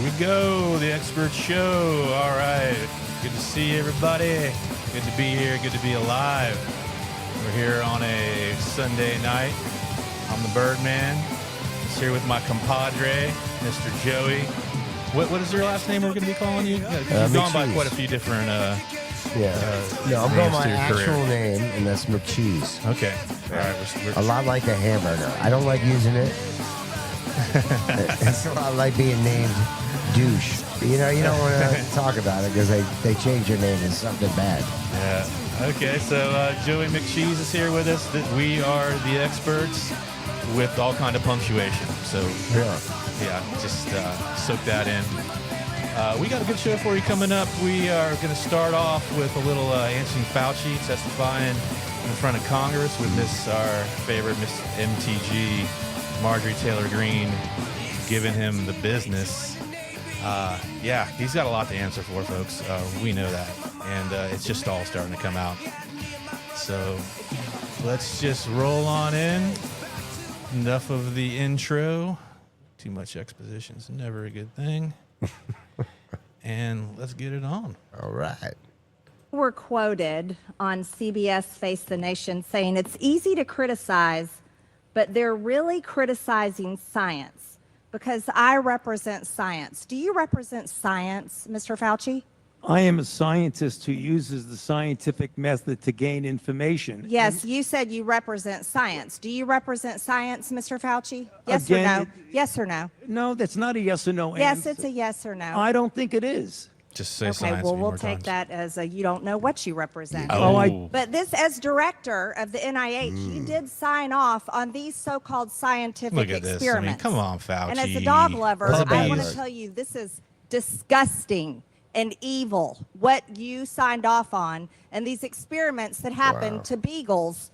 we go, the Expert Show. All right, good to see everybody. Good to be here, good to be alive. We're here on a Sunday night. I'm the Byrdman. Just here with my compadre, Mr. Joey. What is your last name we're going to be calling you? You've gone by quite a few different no, I'm going my actual name, and that's McCheese. Okay. All right. A lot like a hamburger. I don't like using it. It's a lot like being named douche. You know, you don't want to talk about it because they change your name to something bad. Yeah. Okay, so Joey McCheese is here with us. We are the experts with all kind of punctuation. So, yeah, just soak that in. We got a good show for you coming up. We are going to start off with a little Anthony Fauci testifying in front of Congress with our favorite Miss MTG, Marjorie Taylor Greene, giving him the business. Yeah, he's got a lot to answer for, folks. We know that. And it's just all starting to come out. So let's just roll on in. Enough of the intro. Too much exposition is never a good thing. And let's get it on. All right. Were quoted on CBS Face the Nation saying it's easy to criticize, but they're really criticizing science because I represent science. Do you represent science, Mr. Fauci? I am a scientist who uses the scientific method to gain information. Yes, you said you represent science. Do you represent science, Mr. Fauci? Yes or Again, no? Yes or no? No, that's not a yes or no Yes, answer. it's a yes or no. I don't think it is. Just say Okay, science. well, a few we'll more take times. that as you don't know what you represent. Oh, But this, as director of the NIH, you did sign off on these so-called scientific look at this. I experiments. mean, come on, Fauci. And as a dog lover, I want Puppies. to tell you this is disgusting and evil, what you signed off on, and these experiments that happened to beagles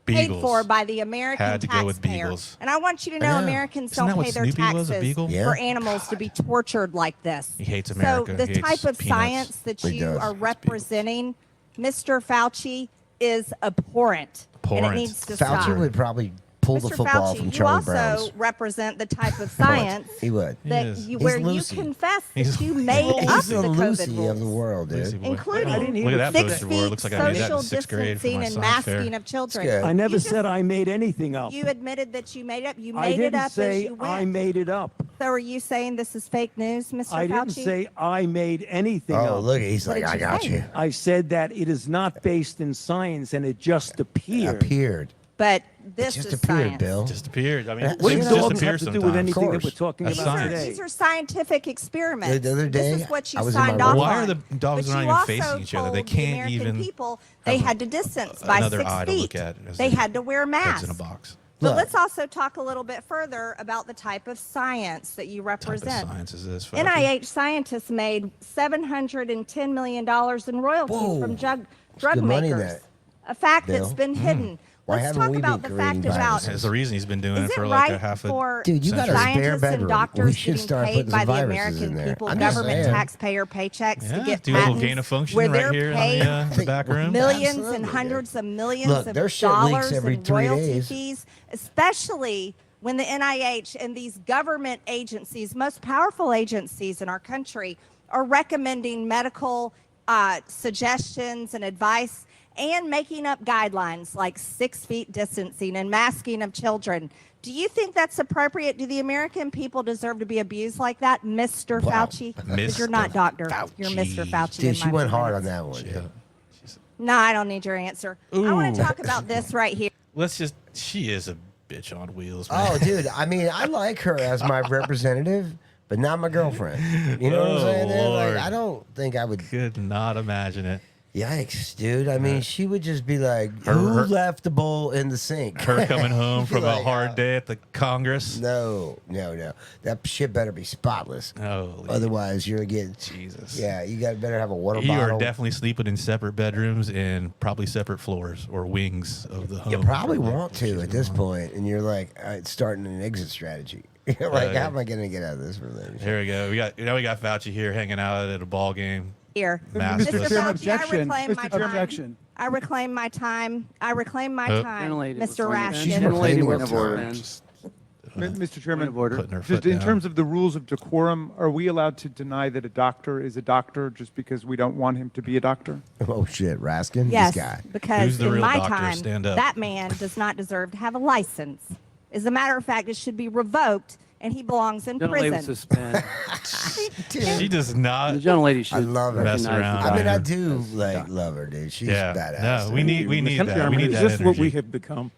paid for by the American Had to go with taxpayer. beagles. And I want you to know Americans Isn't that don't what pay their Snoopy was, a taxes beagle? Yeah. for animals to be tortured like this. He hates America. So the He hates type of peanuts. science that He you does. are It's representing, Mr. Fauci, is abhorrent. And Abhorrent. it needs to Fauci stop. would probably pull the Mr. football Fauci, from you Charlie also Brown's. represent the type of science He would. that is. you, He's where Lucy. you confess He's- that you made up He's the the COVID Lucy rules, of the world, Lucy dude. boy. including I didn't hear Look at that 6 poster board. feet Looks like I made that in social 6th grade for distancing my and science fair. masking of children. good. I never You just- said I made anything up. You admitted that you made it up. You I made it didn't up as say you went. I made it up. So are you saying this is fake news, Mr. I Fauci? didn't say I made anything Oh, up. look, he's What like, did I you got say? you. I said that it is not based in science and it just appeared. Appeared. But It this just is appeared, science. Bill. Just appeared. I mean, What What do does you just know? dogs appear have to do sometimes. with anything that we're course. talking That's about science. today? These are scientific experiments. The other day, this is what you I was in signed my off room. Why on. are the dogs But not you even also facing each other? They told the can't American even people they have had to distance by another 6 eye to feet. look at as They they- had to wear Eggs masks. in a box. But Look. let's also talk a little bit further about the type of science that you What type of represent. science is this? Fauci? NIH scientists made $710 million in royalties Whoa. from drug good money in makers. that, A fact Bill. that's been hidden. Why Let's haven't talk we about been the fact creating about viruses? There's a reason he's been doing is it it for like right a half a for Dude, you got a century. spare scientists and bedroom. doctors We should getting start paid putting by some the viruses American in there. people, I'm just government saying. taxpayer paychecks Yeah, to get do a little patents gain of function where right they're here paid on the back room. millions Absolutely, and dude. hundreds of millions Look, of their shit leaks dollars every in 3 royalty days. fees, especially when the NIH and these government agencies, most powerful agencies in our country, are recommending medical suggestions and advice and making up guidelines like 6 feet distancing and masking of children. Do you think that's appropriate? Do the American people deserve to be abused like that, Mr. Wow. Fauci? Because you're not Mr. Doctor. Fauci. You're Mr. Fauci. Dude, in she my went hard on opinion. that one. Yeah. Dude. No, I don't need your answer. I want to talk about this right here. Let's just. She is a bitch on wheels. Man. Oh, dude, I mean, I like her as my representative, but not my girlfriend. You know what I'm Oh, saying? There? Like, Lord. I don't think I would. Could not imagine it. Yikes, dude. I mean, she would just be like, Her- who her- left the bowl in the sink? Her coming home She'd be from a like, hard day at the Congress. No. That shit better be spotless. Oh, Otherwise, you're getting. Jesus. Yeah, you got better have a water You bottle. are definitely sleeping in separate bedrooms and probably separate floors or wings of the home. You probably Like, want to she's at this going. point, and you're like, all right, starting an exit strategy. You're like, how am I going to get out of this relationship? Here we go. We got Fauci here hanging out at a ball game. Here. Maskless. Mr. Mr. Fauci, Objection. I reclaim my Mr. time. Objection. I reclaim my time. I reclaim my time, Gentlelady Mr. was- Rashkin. Gentlelady Gentlelady with went her. for it, man. Mr. Chairman, putting her just foot in down. terms of the rules of decorum, are we allowed to deny that a doctor is a doctor just because we don't want him to be a doctor? Oh shit, Raskin, Yes, this guy. because Who's the in real my doctor? time, Stand up. that man does not deserve to have a license. As a matter of fact, it should be revoked, and he belongs in Gentlelady prison. suspend. She does not The gentlelady should I love her. mess recognize around. the I mean, I doctor. do like love her, dude. She's Yeah. badass. No, we need Mr. that. Chairman, We need is that this what we energy. have become?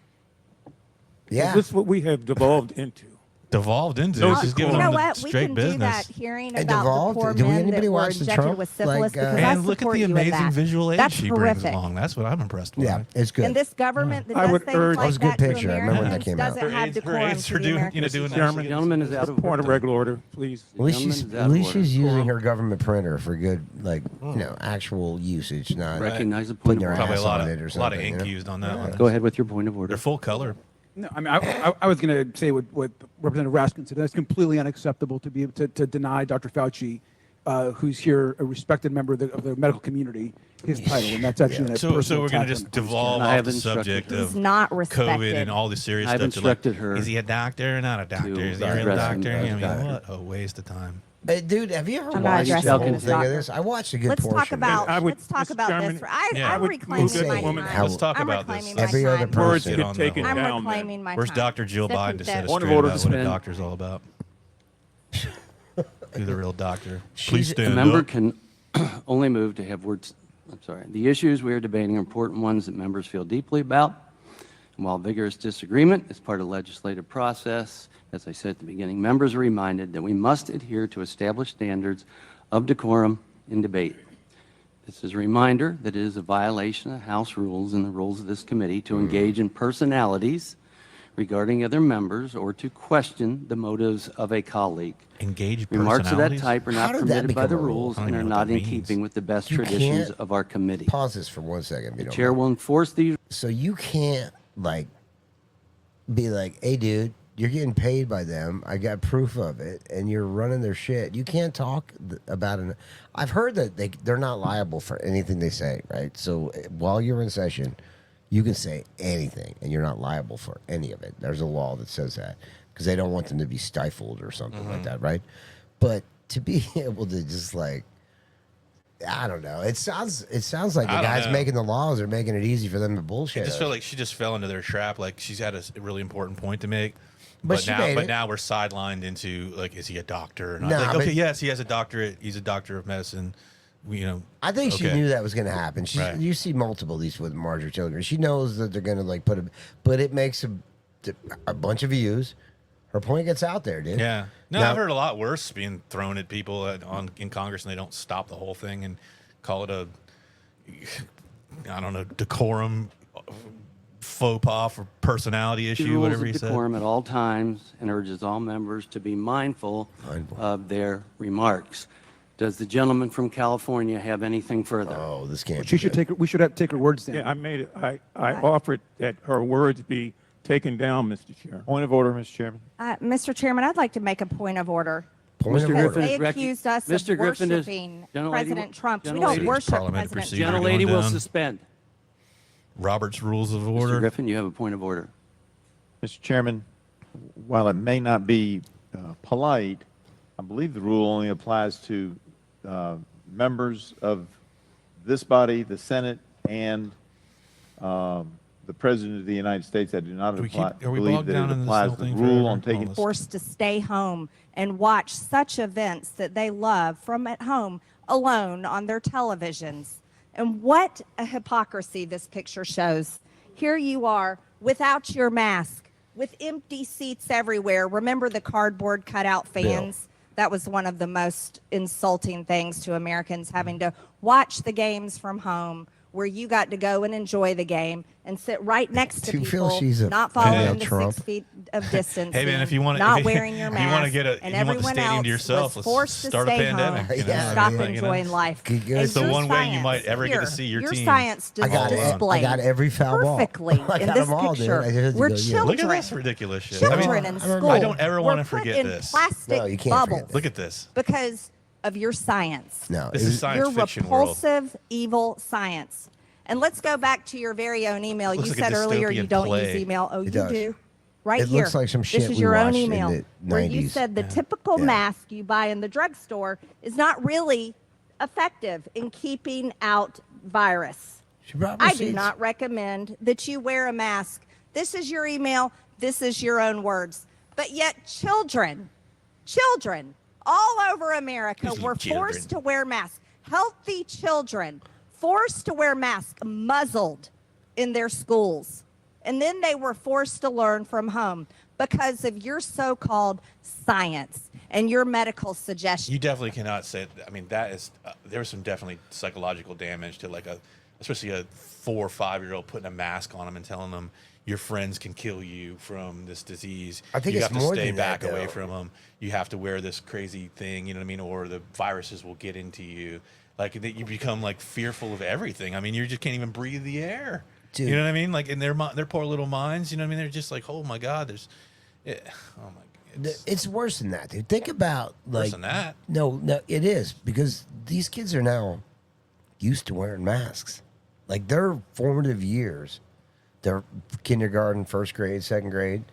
Yeah. Is this what we have devolved into? Devolved into. No, She's giving You them know the what? We straight can business. do that hearing And about devolved? the poor Do men anybody that were watch the injected Trump, with syphilis like, because I And look at support the you in amazing that. visual aid That's she horrific. brings along. That's what I'm impressed with. Yeah, it's good. And this government that I does would things urge- like That was a good that to picture. I remember when that Americans came out. doesn't Her have aides- her decorum aides to for the doing, American doing people. that. Gentleman is out of Point of order. regular order, please. At least Gentleman she's, is out at of least order. she's using her government printer for good, like, actual usage, not Recognize the point putting of her order. Probably ass a lot on of it or a something. lot of you ink know? used on that one. Go ahead with your point of order. They're full color. No, I mean, I was going to say what Representative Raskin said. That's completely unacceptable to be able to deny Dr. Fauci, who's here, a respected member of the medical community, his title, and that's actually So we're going to just devolve I off have the instructed subject her. of He's not respected. COVID and all the serious I've stuff. to, like, instructed her is he a doctor or not a doctor? to Is he a real address him doctor? as I mean, doctor. what a waste of time. Hey, dude, have you ever I'm not watched the addressing whole him thing as of doctor. this? I watched a good Let's portion. talk about. I would- Let's talk Mr. about Chairman, this. Yeah. I'm would reclaiming move my that woman- time. Let's talk I'm about this. reclaiming my Every time. other Words person. Get get on taken the- I'm down. reclaiming my Where's time. Dr. Jill Stick Biden with to set us this. Point of straight order, about what a suspend. doctor's all about? Who's the real doctor? She's- Please The stand member up. can only move to have words. I'm sorry. The issues we are debating are important ones that members feel deeply about. And while vigorous disagreement is part of the legislative process, as I said at the beginning, members are reminded that we must adhere to established standards of decorum in debate. This is a reminder that it is a violation of House rules and the rules of this committee to engage in personalities regarding other members or to question the motives of a colleague. Engage Remarks of that personalities? type are How not did that permitted by become the a rule? rules I don't and are even know what not that in means. keeping with the best You traditions can't of our committee. Pause this for 1 second. if you The don't chair mind. will enforce these. So you can't like be like, hey, dude, you're getting paid by them. I got proof of it, and you're running their shit. You can't talk about it. I've heard that they're not liable for anything they say, right? So while you're in session, you can say anything, and you're not liable for any of it. There's a law that says that because they don't want them to be stifled or something like that, right? But to be able to just like, I don't know. It sounds like the I don't guys know. making the laws are making it easy for them to bullshit. I just us. feel like she just fell into their trap. Like she's had a really important point to make, But she made it. now we're sidelined into like, is he a doctor or not? Nah, like, but- okay, yes, he has a doctorate. He's a doctor of medicine. I think she okay. knew that was going to happen. Right. You see multiple of these with Marjorie Taylor. She knows that they're going to like put but it makes a bunch of views. Her point gets out there, dude. Yeah. No, Now- I've heard a lot worse being thrown at people in Congress, and they don't stop the whole thing and call it I don't know, decorum, faux pas for personality issue, rules whatever of he said. decorum at all times and urges all members to be mindful of their remarks. Does the gentleman from California have anything further? Oh, this can't. She be should good. we should have to take her words down. Yeah, I made it. I offered that her words be taken down, Mr. Chair. Point of order, Mr. Chairman. Mr. Chairman, I'd like to make a point of order. Point of Mr. order. Griffin They is accused us Mr. of Griffin is- worshiping Gentlelady President will- Trump. We Gentlelady- don't worship Parliamentary President procedure. Trump. Gentlelady going will down. suspend. Robert's Rules of Mr. Order. Griffin, you have a point of order. Mr. Chairman, while it may not be polite, I believe the rule only applies to members of this body, the Senate, and the President of the United States. I do not Do we apply, are we believe bogged that down it in this applies whole the thing rule forever? on taking. All this- Forced to stay home and watch such events that they love from at home alone on their televisions. And what a hypocrisy this picture shows. Here you are without your mask, with empty seats everywhere. Remember the cardboard cutout fans? That was one of the most insulting things to Americans, having to watch the games from home, where you got to go and enjoy the game and sit right next to Do you feel people, she's a not female following the Trump? 6 feet of distance. Hey man, if you want not wearing your mask, if you want to get and you want the everyone stadium else to yourself, was let's forced to start a stay pandemic. home You know? Yeah, stop I mean, enjoying life. Good, good. And It's the your one way you science might ever get to here, see your team. science I got displayed I got every foul ball. perfectly I in got this them all, dude. picture. I just had to We're go, yeah. children. Look at this ridiculous shit. Children I in mean, school. I don't ever were wanna put forget in this. plastic No, you can't forget bubbles this. Look at this. because of your science. No, This it is was- science Your fiction world. repulsive, evil science. And let's go back to your very own email. Looks You like a said earlier you dystopian don't play. use email. Oh, It you does. do. right It here. looks like some shit This is we your own watched in email the where you 90s. said the typical Yeah. mask you buy in the drugstore is not really effective in keeping out virus. She brought I do receipts. not recommend that you wear a mask. This is your email. This is your own words. But yet children all over America These were children. forced to wear masks. Healthy children forced to wear masks, muzzled in their schools. And then they were forced to learn from home because of your so-called science and your medical suggestions. You definitely cannot say. I mean, that is there was some definitely psychological damage to like especially a 4 or 5-year-old putting a mask on them and telling them your friends can kill you from this disease. I think you it's have to more stay than back that, away though. from them. You have to wear this crazy thing, you know what I mean, or the viruses will get into you. Like that, you become like fearful of everything. I mean, you just can't even breathe the air. Dude. You know what I mean? Like in their poor little minds, you know what I mean? They're just like, oh my God, oh my God. It's worse than that, dude. Think about like Worse than that. No, it is because these kids are now used to wearing masks. Like their formative years, their kindergarten, first grade, second grade,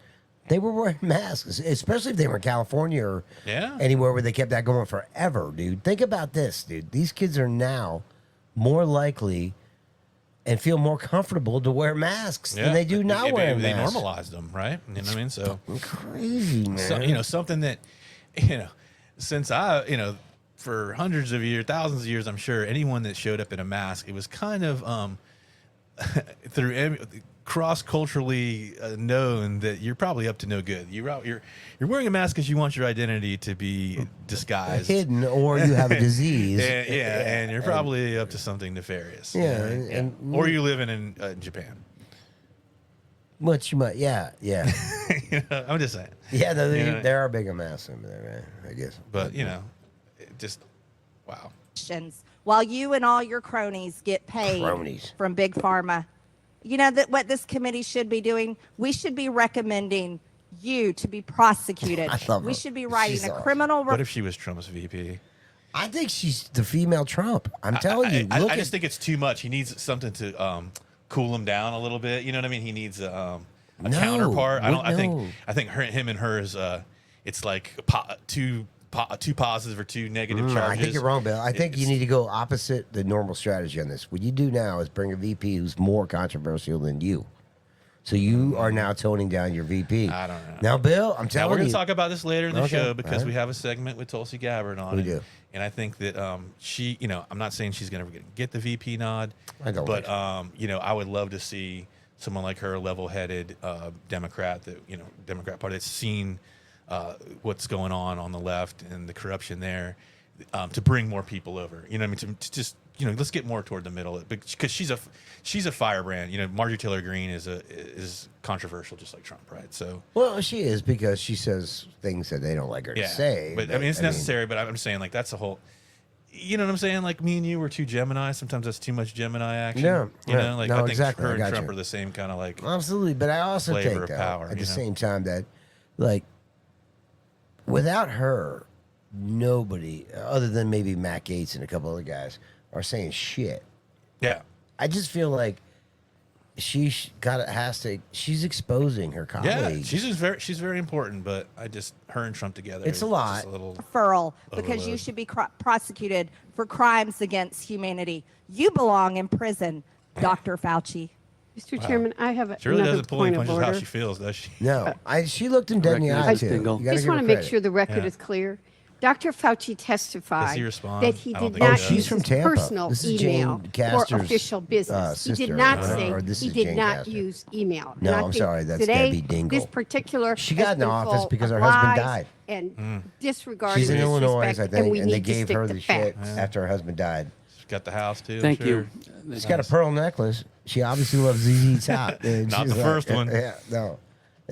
they were wearing masks, especially if they were in California or Yeah. anywhere where they kept that going forever, dude. Think about this, dude. These kids are now more likely and feel more comfortable to wear masks than they do not wearing They masks. normalized them, right? You know what I mean? So, Crazy, man. something that, since for hundreds of years, thousands of years, I'm sure anyone that showed up in a mask, it was kind of through cross-culturally known that you're probably up to no good. You're wearing a mask because you want your identity to be disguised, Hidden, or you have a disease. and you're probably up to something nefarious. Yeah, or you living in Japan. Much you might, yeah. I'm just saying. Yeah, know, there are bigger masks over there, man, I guess. But it just wow. While you and all your cronies get paid Cronies. from Big Pharma. You know that what this committee should be doing? We should be recommending you to be prosecuted. I love her. We should be writing She's a awesome. criminal What if she was Trump's VP? I think she's the female Trump. I'm telling you. I Look just at, think it's too much. He needs something to cool him down a little bit. You know what I mean? He needs a No, counterpart. no. I think him and her is it's like two positive or two negative charges. I think you're wrong, Bill. I think you need to go opposite the normal strategy on this. What you do now is bring a VP who's more controversial than you. So you are now toning down your VP. I don't know. Now, Bill, I'm Now, telling we're going you. to talk about this later in the Okay, show because all right. we have a segment with Tulsi Gabbard on We it. do. And I think that she, I'm not saying she's going to get the VP nod, I don't but, think I would love to see someone like her, level-headed Democrat, Democrat Party that's seen what's going on the left and the corruption there, to bring more people over. You know what I mean? To just, let's get more toward the middle because she's a firebrand. Marjorie Taylor Greene is controversial just like Trump, right? So Well, she is because she says things that they don't like her to say. but I mean it's necessary. But I'm just saying, like, that's a whole. You know what I'm saying? Like, me and you were two Gemini. Sometimes that's too much Gemini action. Yeah, You yeah. know, like No, I think exactly. her I and got Trump you. are the same kind of like. Absolutely, but I also flavor think, of though, power, at you the know? same time that, like, without her, nobody, other than maybe Matt Gaetz and a couple other guys, are saying shit. Yeah. I just feel like she's exposing her Yeah, colleagues. she's very important, but her and Trump together. It's a is lot. just a little. Referral because you Overload. should be prosecuted for crimes against humanity. You belong in prison, Dr. Fauci. Mr. Chairman, I have She really another doesn't pull any point of punches how order. she feels, does she? No, she looked him dead in the eye, Recognize too. Dingle. You gotta Just give want her to make credit. sure the record Yeah. is clear. Dr. Fauci testified Does he respond? that he I don't did think he not does. She's use from his Tampa. personal This is email Jane for Castor's, official business. He sister, did not or say this he is did Jane not Castor. use email. No, And I I'm think sorry, that's today, Debbie Dingle. This particular She has got in been office full because of her husband lies died. and disregarding She's in Illinois, I disrespect, think, and we and they need to gave stick her to the shit facts. after her husband died. She's got the house too. I'm Thank sure. you. She's got a pearl necklace. She obviously loves ZZ Top. dude. Not She's the first one. Yeah, no.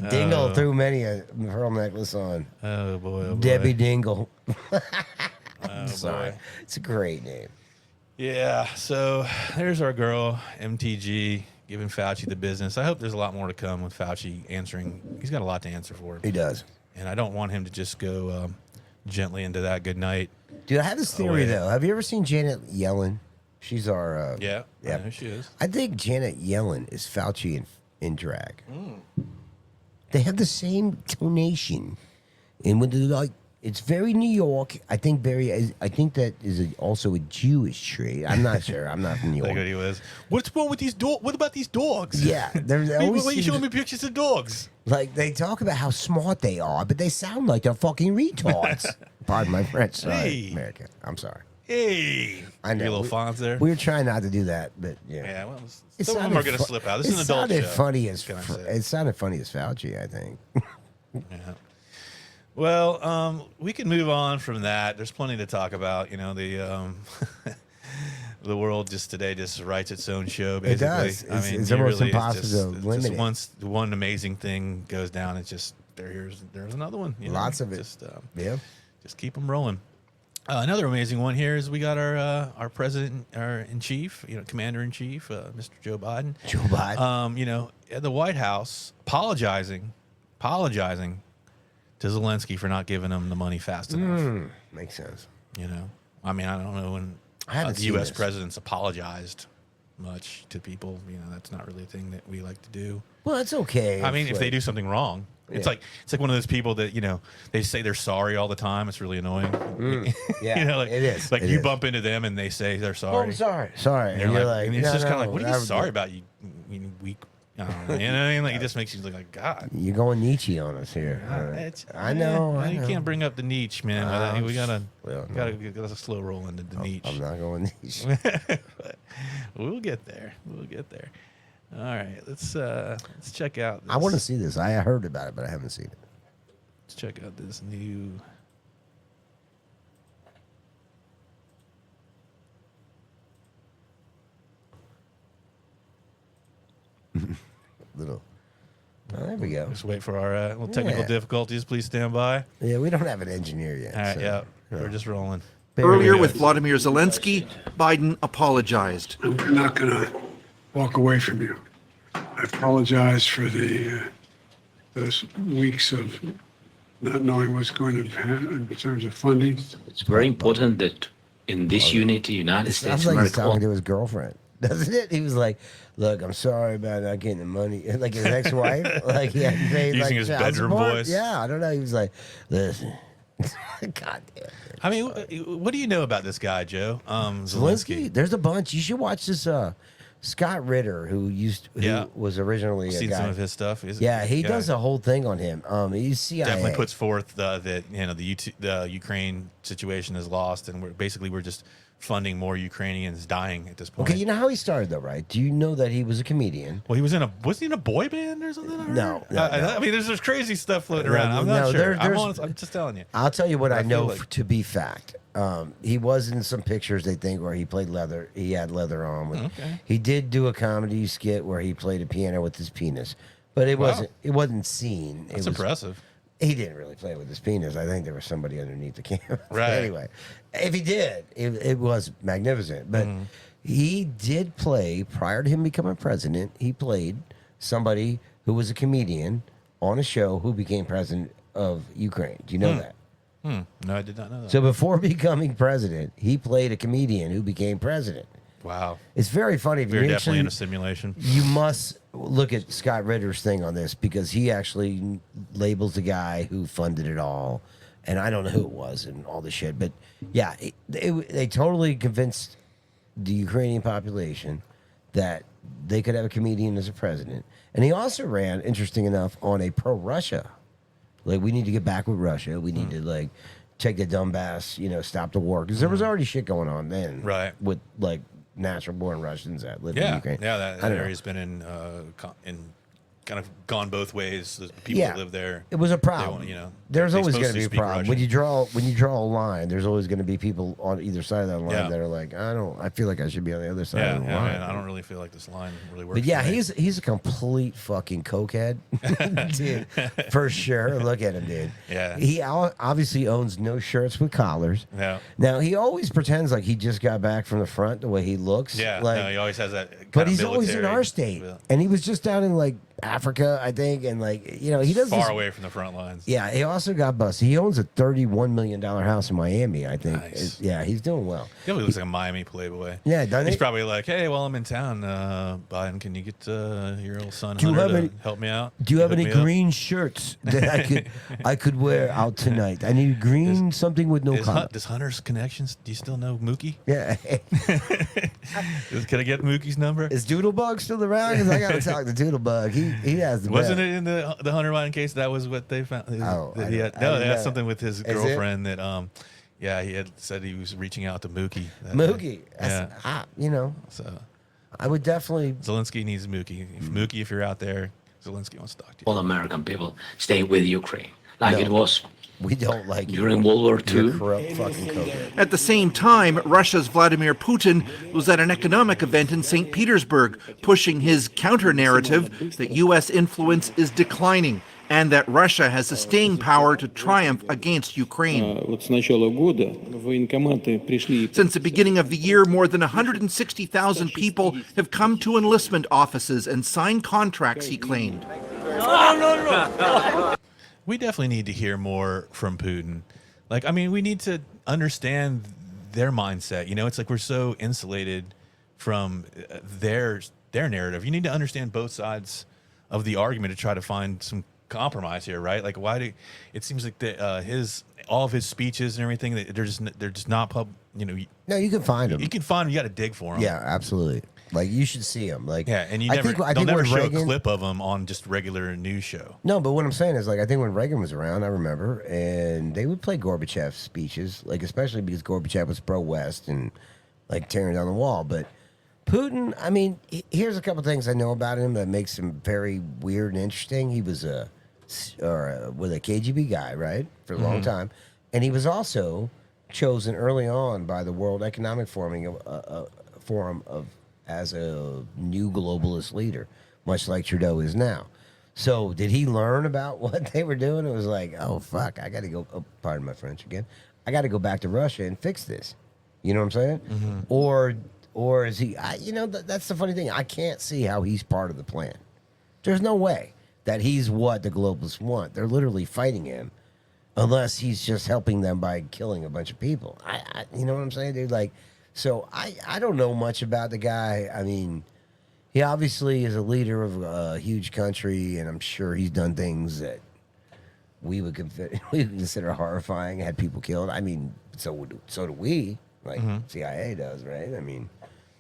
Dingle threw many a pearl necklace on. Oh boy, oh boy. Debbie Dingle. Oh, Sorry. boy. It's a great name. Yeah, so there's our girl, MTG, giving Fauci the business. I hope there's a lot more to come with Fauci answering. He's got a lot to answer for. He does. And I don't want him to just go gently into that good night. Dude, I have this theory, yeah. though. Have you ever seen Janet Yellen? She's our... Yeah, yeah. I know she is. I think Janet Yellen is Fauci in drag. they have the same tonation, and when they're like, it's very New York. I think that is also a Jewish trait. I'm not sure. I'm not from New York. Like what he was. What's wrong with these dogs? What about these dogs? Yeah, there's Why always are you seems- showing me pictures of dogs? like they talk about how smart they are, but they sound like they're fucking retards. Pardon my French. Sorry, Hey. America. I'm sorry. Hey, I know. Your little fonts there. We were trying not to do that, but yeah. Yeah, well, It some of them sounded are going to fu- slip out. This is an adult sounded show. funny as What can I say? it sounded funny as Fauci, I think. Yeah. Well, we can move on from that. There's plenty to talk about. You know, the the world just today just writes its own show. Basically, does. It's it almost really is impossible to just limit it. once one amazing thing goes down, it's just there's another one. You know? Lots of it. Yeah. Just keep them rolling. Another amazing one here is we got our president, our in chief, commander in chief, Mr. Joe Biden. Joe Biden. At the White House apologizing to Zelensky for not giving him the money fast enough. Makes sense. I mean, I don't know when I haven't the seen U.S. this. president's apologized much to people. That's not really a thing that we like to do. Well, it's okay. I mean, It's if they like- do something wrong, it's Yeah. like one of those people that they say they're sorry all the time. It's really annoying. Yeah, like, it is. Like It you is. bump into them and they say they're Oh, sorry. I'm sorry. And And you're you're like, like, and it's no, just kind of no, like, what are that you was sorry good. about? You weak. I don't know. You know what I mean? Like it just makes you look like God. You're going Nietzsche on us here. I know. I You know. can't bring up the niche, man. We gotta well, no. gotta get a slow roll into the niche. I'm not going Nietzsche. But we'll get there. All right, let's check out. I want to this. see this. I heard about it, but I haven't seen it. Let's check out this new. Little. Oh, there we go. Just wait for our little technical Yeah. difficulties. Please stand by. Yeah, we don't have an engineer yet. All right, so, yeah, you know. we're just rolling. There we Earlier go. with Vladimir Zelensky, Biden apologized. I'm not going to walk away from you. I apologize for those weeks of not knowing what's going to happen in terms of funding. It's very important that in this unit, the United It States sounds like he's America talking to his girlfriend, doesn't it? He was like, "Look, I'm sorry about not getting the money." Like his ex-wife, like he hadn't paid Using like his child bedroom support. voice. Yeah, I don't know. He was like, "Listen, God damn." I mean, what do you know about this guy, Joe? Zelensky. There's a bunch. You should watch this. Scott Ritter, who Yeah. was originally I've a seen guy. some of his stuff. Yeah, he does a whole thing on him. He's CIA. Definitely puts forth that the Ukraine situation is lost, and we're just funding more Ukrainians dying at this point. Okay, you know how he started though, right? Do you know that he was a comedian? Well, wasn't he in a boy band or something? I heard? No, I mean, there's crazy stuff floating No, around. I'm no, not sure. there's- I'm just telling you. I'll tell you what I feel know like- to be fact. He was in some pictures, they think, where he played leather. He had leather on. Okay. He did do a comedy skit where he played a piano with his penis, but it Wow. wasn't seen. That's it was, impressive. He didn't really play with his penis. I think there was somebody underneath the camera. Right. Anyway, if he did, it was magnificent. But Mm-hmm. he did play, prior to him becoming president, he played somebody who was a comedian on a show who became president of Ukraine. Do you know that? No, I did not know that. So before becoming president, he played a comedian who became president. Wow. It's very funny. If We're you're definitely in a interested, simulation. you must look at Scott Ritter's thing on this because he actually labels the guy who funded it all. And I don't know who it was and all this shit. But yeah, they totally convinced the Ukrainian population that they could have a comedian as a president. And he also ran, interesting enough, on a pro-Russia. Like, we need to get back with Russia. We need to, like, take the Donbass, stop the war. Because there was already shit going on then. Right. With, like, natural-born Russians that live in Yeah, Ukraine. yeah. I That don't know. area's been in kind of gone both ways. The people Yeah, that live there. it was a they problem. want, There's they always going to mostly be a speak problem Russian. when you draw a line. There's always going to be people on either side of that line Yeah. that are like, I feel like I should be on the other side Yeah, of the yeah, line. man, I don't really feel like this line really works. But yeah, for me. he's a complete fucking cokehead, dude, for sure. Look at him, dude. Yeah. He obviously owns no shirts with collars. Yeah. Now he always pretends like he just got back from the front, the way he looks. Yeah, like, no, he always has that. Kind but of he's always in military our state, feel. and he was just down in like Africa, I think, and like he does Far this, away from the front lines. Yeah, he also got busted. He owns a $31 million house in Miami, I think. Nice. Yeah, he's doing well. He definitely looks like a Miami playboy. Yeah, doesn't He's he? probably like, hey, while I'm in town, Biden, can you get your little son Do you Hunter have to help me out? Do you have Hook any me up?" green shirts that I could wear out tonight? I need green, something with no color. Does Hunter's connections? Do you still know Mookie? Yeah. Can I get Mookie's number? Is Doodlebug still around? Because I got to talk to Doodlebug. He has the Wasn't best. it in the Hunter Biden case? That was what they found. Oh, that I he don't- had, I no, didn't they had know. something with his Is it? girlfriend that yeah, he had said he was reaching out to Mookie. that Mookie. day. That's- Yeah. So I would definitely. Zelensky needs Mookie. Mookie, if you're out there, Zelensky wants to talk to you. All American people stay with Ukraine, like No. it was We don't like you. during World War You're II. corrupt fucking COVID. At the same time, Russia's Vladimir Putin was at an economic event in St. Petersburg, pushing his counter-narrative that U.S. influence is declining and that Russia has the staying power to triumph against Ukraine. Since the beginning of the year, more than 160,000 people have come to enlistment offices and signed contracts, he claimed. We definitely need to hear more from Putin. Like, I mean, we need to understand their mindset. It's like we're so insulated from their narrative. You need to understand both sides of the argument to try to find some compromise here, right? Like, it seems like all of his speeches and everything, they're just not No, you can find him. You can find them. You got to dig for them. Yeah, absolutely. Like you should see him. Like Yeah, and I they'll think never when show Reagan, a clip of him on just regular news show. No, but what I'm saying is, like, I think when Reagan was around, I remember, and they would play Gorbachev's speeches, like, especially because Gorbachev was pro-West and, like, tearing down the wall. But Putin, I mean, here's a couple things I know about him that makes him very weird and interesting. He was with a KGB guy, right, for a long time. And he was also chosen early on by the World Economic Forum as a new globalist leader, much like Trudeau is now. So did he learn about what they were doing? It was like, oh, fuck, I got to go, pardon my French again, I got to go back to Russia and fix this. You know what I'm saying? Or is he, that's the funny thing. I can't see how he's part of the plan. There's no way that he's what the globalists want. They're literally fighting him unless he's just helping them by killing a bunch of people. You know what I'm saying, dude? Like, so I don't know much about the guy. I mean, he obviously is a leader of a huge country, and I'm sure he's done things that we would consider horrifying, had people killed. I mean, so do we, like CIA does, right? I mean,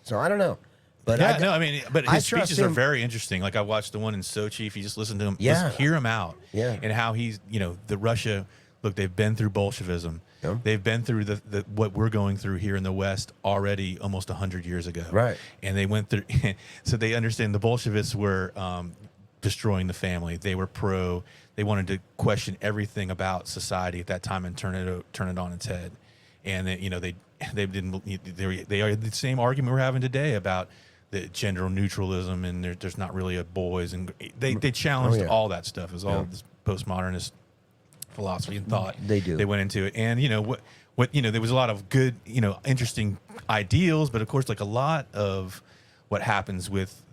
so I don't know. But but I his trust speeches are him. very interesting. Like I watched the one in Sochi. If you just listen to him, Yeah. just hear him out. Yeah. And how he's, the Russia, look, they've been through Bolshevism. Yeah. They've been through the what we're going through here in the West already almost 100 years ago. Right. And they went through, so they understand the Bolsheviks were destroying the family. They were they wanted to question everything about society at that time and turn it on its head. And they are the same argument we're having today about the gender neutralism and there's not really a boys, and they challenged all that stuff. It was all this postmodernist philosophy and thought. They do. They went into it, and what there was a lot of good, interesting ideals, but of course, like a lot of what happens with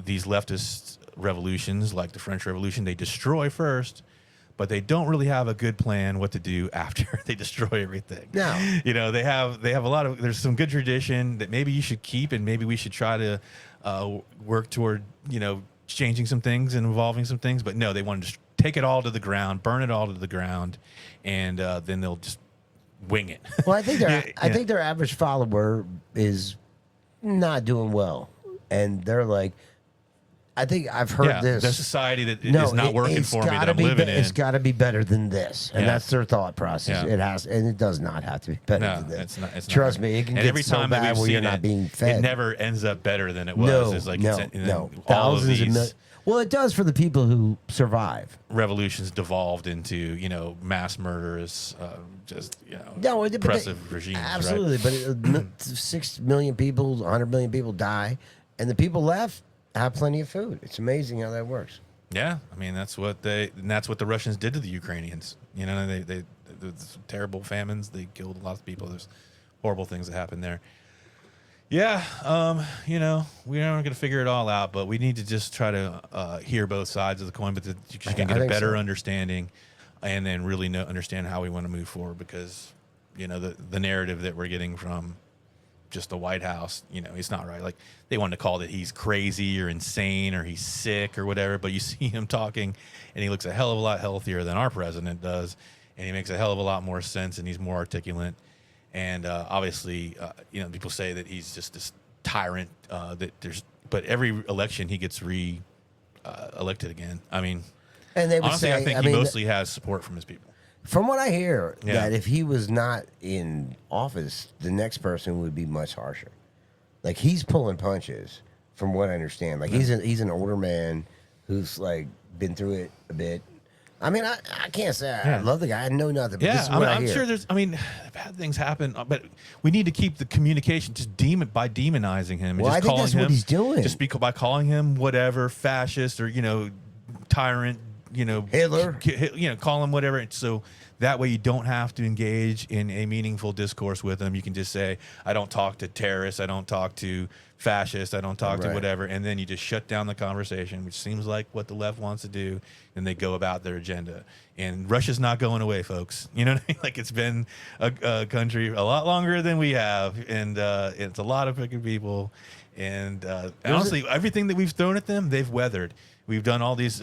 these leftist revolutions, like the French Revolution, they destroy first, but they don't really have a good plan what to do after they destroy everything. No. They have a lot of, there's some good tradition that maybe you should keep, and maybe we should try to work toward, changing some things and evolving some things. But no, they want to take it all to the ground, burn it all to the ground, and then they'll just wing it. Well, I think I think their average follower is not doing well, and they're like, I think I've heard this. The society that is not working for me that I'm living in. It's got to be better than this, and Yeah. that's their thought process. Yeah. It has, and it does not have to be better No, than this. it's not. It's Trust not. me, it can And get every so time that bad we've where you're seen not it, being fed. It never ends up better than it was. No, It's like no, and then no. all of Thousands of these well, it does for the people who survive. revolutions devolved into mass murderous, No, oppressive regimes. Absolutely, but 6 million people, 100 million people die, and the people left have plenty of food. It's amazing how that works. Yeah, I mean that's what the Russians did to the Ukrainians. They terrible famines. They killed a lot of people. There's horrible things that happened there. Yeah, you know, we aren't going to figure it all out, but we need to just try to hear both sides of the coin, but you can get a better understanding, and then really understand how we want to move forward. Because, you know, the narrative that we're getting from just the White House, you know, it's not right. Like, they want to call it he's crazy or insane or he's sick or whatever, but you see him talking, and he looks a hell of a lot healthier than our president does, and he makes a hell of a lot more sense, and he's more articulate. And obviously, you know, people say that he's just this tyrant. But every election he gets elected again. I mean, And they would honestly, say, I think he mostly has support from his people. From what I hear, Yeah. that if he was not in office, the next person would be much harsher. Like, he's pulling punches, from what I understand. Like, he's an older man who's like been through it a bit. I mean, I can't say I love the guy. I know nothing. But this is what I I'm hear. sure there's. I mean, bad things happen, but we need to keep the communication just by demonizing him. And Well, just I think calling that's him, what he's doing. Just by calling him whatever, fascist or, you know, tyrant, you know, Hitler. You know, call him whatever. So that way you don't have to engage in a meaningful discourse with him. You can just say, I don't talk to terrorists. I don't talk to fascists. I don't talk to whatever. And then you just shut down the conversation, which seems like what the left wants to do. And they go about their agenda. And Russia's not going away, folks. You know what I mean? Like, it's been a country a lot longer than we have. And it's a lot of freaking people. And honestly, everything that we've thrown at them, they've weathered. We've done all these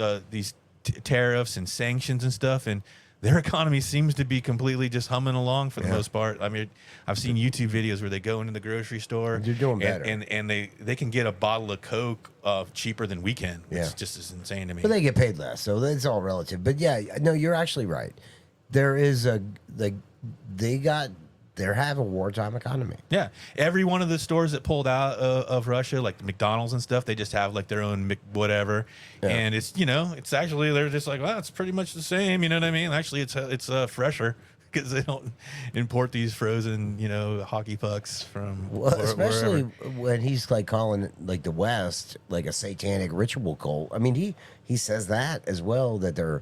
tariffs and sanctions and stuff, and their economy seems to be completely just humming along for the most part. I mean, I've seen YouTube videos where they go into the grocery store. They're doing better. And they can get a bottle of Coke cheaper than we can. It's just as insane to me. But they get paid less, so it's all relative. But yeah, no, you're actually right. There is they're having a wartime economy. Yeah, every one of the stores that pulled out of Russia, like the McDonald's and stuff, they just have like their own whatever, and it's, you know, it's actually, they're just like, well, it's pretty much the same. You know what I mean? Actually, it's fresher because they don't import these frozen, you know, hockey pucks from Especially wherever. when he's like calling like the West like a satanic ritual cult. I mean, he says that as well, that they're,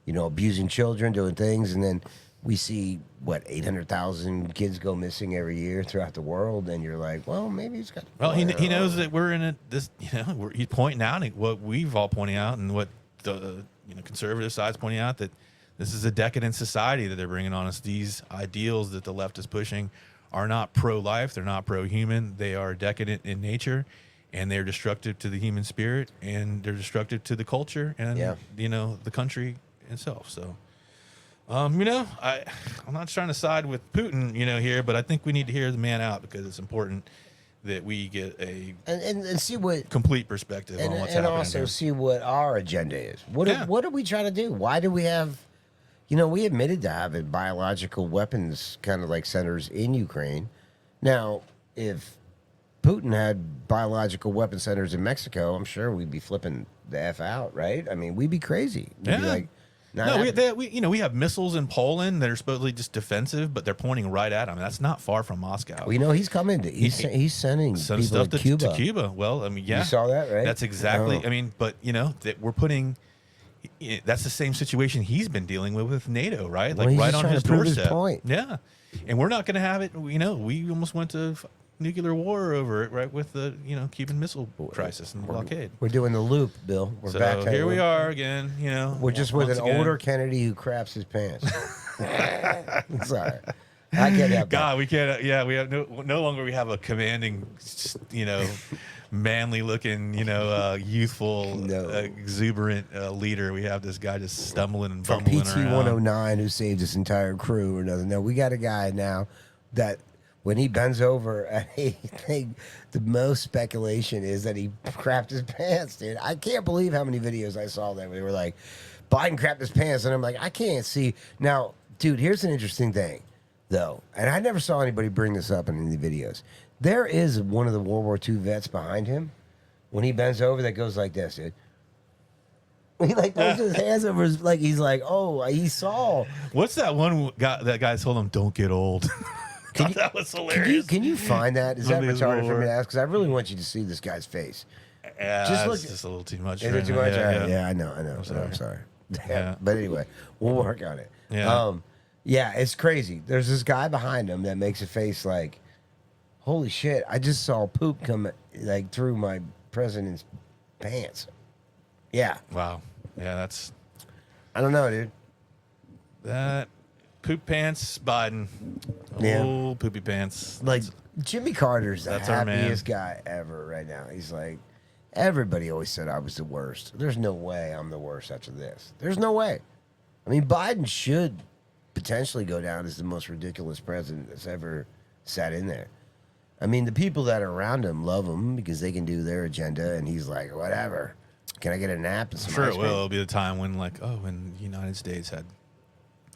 you know, abusing children, doing things, and then we see 800,000 kids go missing every year throughout the world, and you're like, well, maybe he's got. Well, he knows that we're in this. You know, he's pointing out what we've all pointing out, and what the conservative side's pointing out, that this is a decadent society that they're bringing on us. These ideals that the left is pushing are not pro-life. They're not pro-human. They are decadent in nature, and they're destructive to the human spirit, and they're destructive to the culture and you know, the country itself. So. You know, I'm not trying to side with Putin, you know, here, but I think we need to hear the man out, because it's important that we get a and see what complete perspective on what's happening. And also here. see what our agenda is. What are we trying to do? Why do we have, you know, we admitted to having biological weapons kind of like centers in Ukraine. Now, if Putin had biological weapon centers in Mexico, I'm sure we'd be flipping the F out, right? I mean, we'd be crazy. We'd be like, we have missiles in Poland that are supposedly just defensive, but they're pointing right at them. That's not far from Moscow. We know he's coming. He's sending people stuff to Cuba. To Cuba. Well, I mean, yeah, You saw that, right? That's exactly. I mean, but you know that we're putting. That's the same situation he's been dealing with NATO, right? Well, like he's right just on trying his to prove his doorstep. point. Yeah, and we're not going to have it. You know, we almost went to nuclear war over it, right? With the Cuban Missile Crisis and the blockade. We're doing the loop, Bill. We're back. So here we are again. You know, we're just with an older Kennedy who craps his pants. Sorry, I get that. God, we can't. Yeah, we have no longer. We have a commanding, manly-looking, youthful, exuberant leader. We have this guy just stumbling and From bumbling PT around. 109 who saved his entire crew or nothing. No, we got a guy now that when he bends over at a thing, the most speculation is that he crapped his pants, dude. I can't believe how many videos I saw that they were like, Biden crapped his pants, and I'm like, I can't see. Now, dude, here's an interesting thing, though, and I never saw anybody bring this up in any videos. There is one of the World War II vets behind him. When he bends over, that goes like this, dude. He like puts his hands over his, like he's like, oh, he saw. What's that one guy that guy told him, "Don't get old"? God, that was hilarious. Can you find that? Is that Somebody's retarded for war. me to ask? Because I really want you to see this guy's face. Yeah, look- it's just a little too much. Is for it too him. much? Yeah, Yeah, I know. I'm sorry. Yeah. But anyway, we'll work on it. Yeah. Yeah, it's crazy. There's this guy behind him that makes a face like, Holy shit! I just saw poop come like through my president's pants. Yeah, Wow. Yeah, that's I don't know, dude. that. Poop pants, Biden. Yeah. Oh, poopy pants. Like Jimmy Carter's the That's our man. happiest guy ever right now. He's like, everybody always said I was the worst. There's no way I'm the worst after this. There's no way. I mean, Biden should potentially go down as the most ridiculous president that's ever sat in there. I mean, the people that are around him love him because they can do their agenda, and he's like, whatever. Can I get a nap and some Sure, ice it cream? will. It'll be the time when, like, when the United States had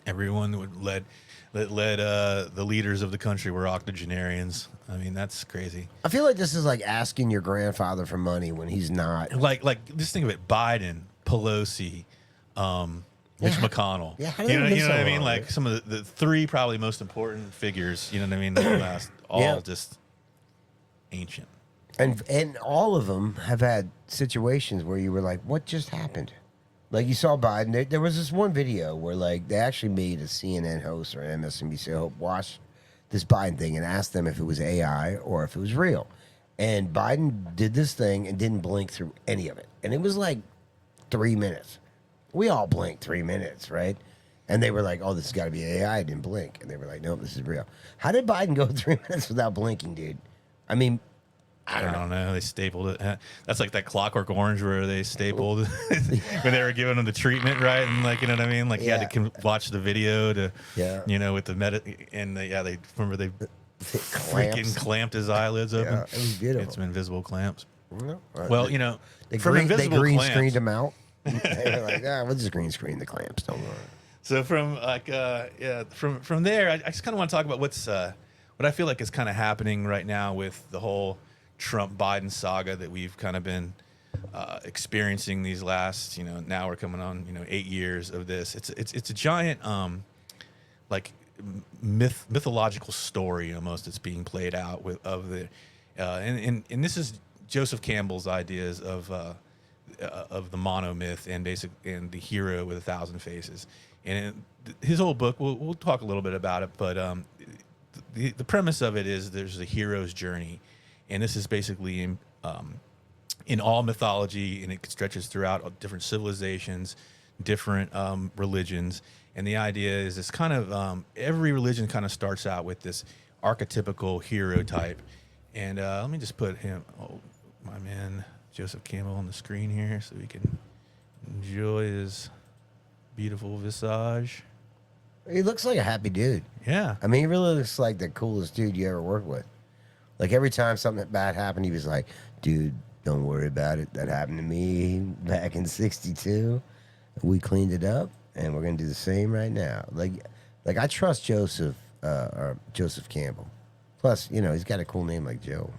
everyone would led the leaders of the country were octogenarians. I mean, that's crazy. I feel like this is like asking your grandfather for money when he's not. Like just think of it: Biden, Pelosi, Mitch McConnell. Yeah, how you did know, it get you know what so I mean? long, Like dude? some of the three probably most important figures. You know what I mean? That last all Yeah. just ancient. And all of them have had situations where you were like, what just happened? Like you saw Biden. There was this one video where like they actually made a CNN host or an MSNBC host watch this Biden thing and asked them if it was AI or if it was real. And Biden did this thing and didn't blink through any of it. And it was like 3 minutes. We all blinked 3 minutes, right? And they were like, oh, this has got to be AI. I didn't blink. And they were like, nope, this is real. How did Biden go 3 minutes without blinking, dude? I mean, I don't know. They stapled it. That's like that Clockwork Orange where they stapled when they were giving him the treatment, right? And like, you know what I mean? Like he had to watch the video to, you know, with the and they remember they freaking clamped his eyelids open. Yeah, it was beautiful. It's invisible clamps. Well, Well, you know, they from green invisible screened clamps. them out. They were like, we'll just green screen the clamps. Don't worry. So from like from there, I just kind of want to talk about what I feel like is kind of happening right now with the whole Trump Biden saga that we've kind of been experiencing these last, now we're coming on 8 years of this. It's a giant like mythological story almost that's being played out and this is Joseph Campbell's ideas of the monomyth and the hero with 1,000 faces. And his whole book, we'll talk a little bit about it, but the premise of it is there's a hero's journey, and this is basically in all mythology, and it stretches throughout different civilizations, different religions. And the idea is this kind of every religion kind of starts out with this archetypical hero type. And let me just put my man Joseph Campbell on the screen here so we can enjoy his beautiful visage. He looks like a happy dude. Yeah. I mean, he really looks like the coolest dude you ever worked with. Like every time something bad happened, he was like, dude, don't worry about it. That happened to me back in '62. We cleaned it up, and we're going to do the same right now. Like I trust Joseph Campbell. Plus, he's got a cool name like Joe.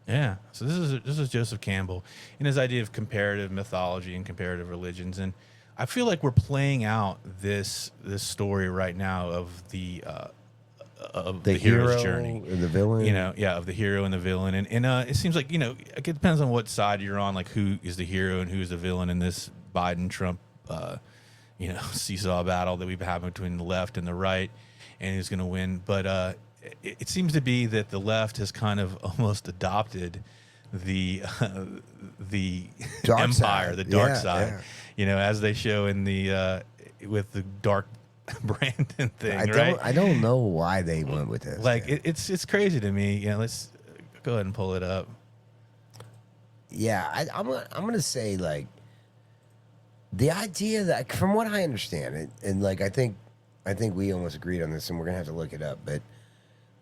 Yeah. So this is Joseph Campbell and his idea of comparative mythology and comparative religions. And I feel like we're playing out this story right now of the hero's hero journey and the villain. Of the hero and the villain. And it seems like, it depends on what side you're on, like who is the hero and who's the villain in this Biden-Trump, seesaw battle that we've had between the left and the right, and who's going to win. But it seems to be that the left has kind of almost adopted the Dark empire, side. the dark Yeah, side, as they show in the with the dark Brandon thing, right? I don't know why they went with this. Like it's crazy to me. Let's go ahead and pull it up. Yeah, I'm gonna say like the idea that, from what I understand it, and like I think we almost agreed on this, and we're gonna have to look it up, but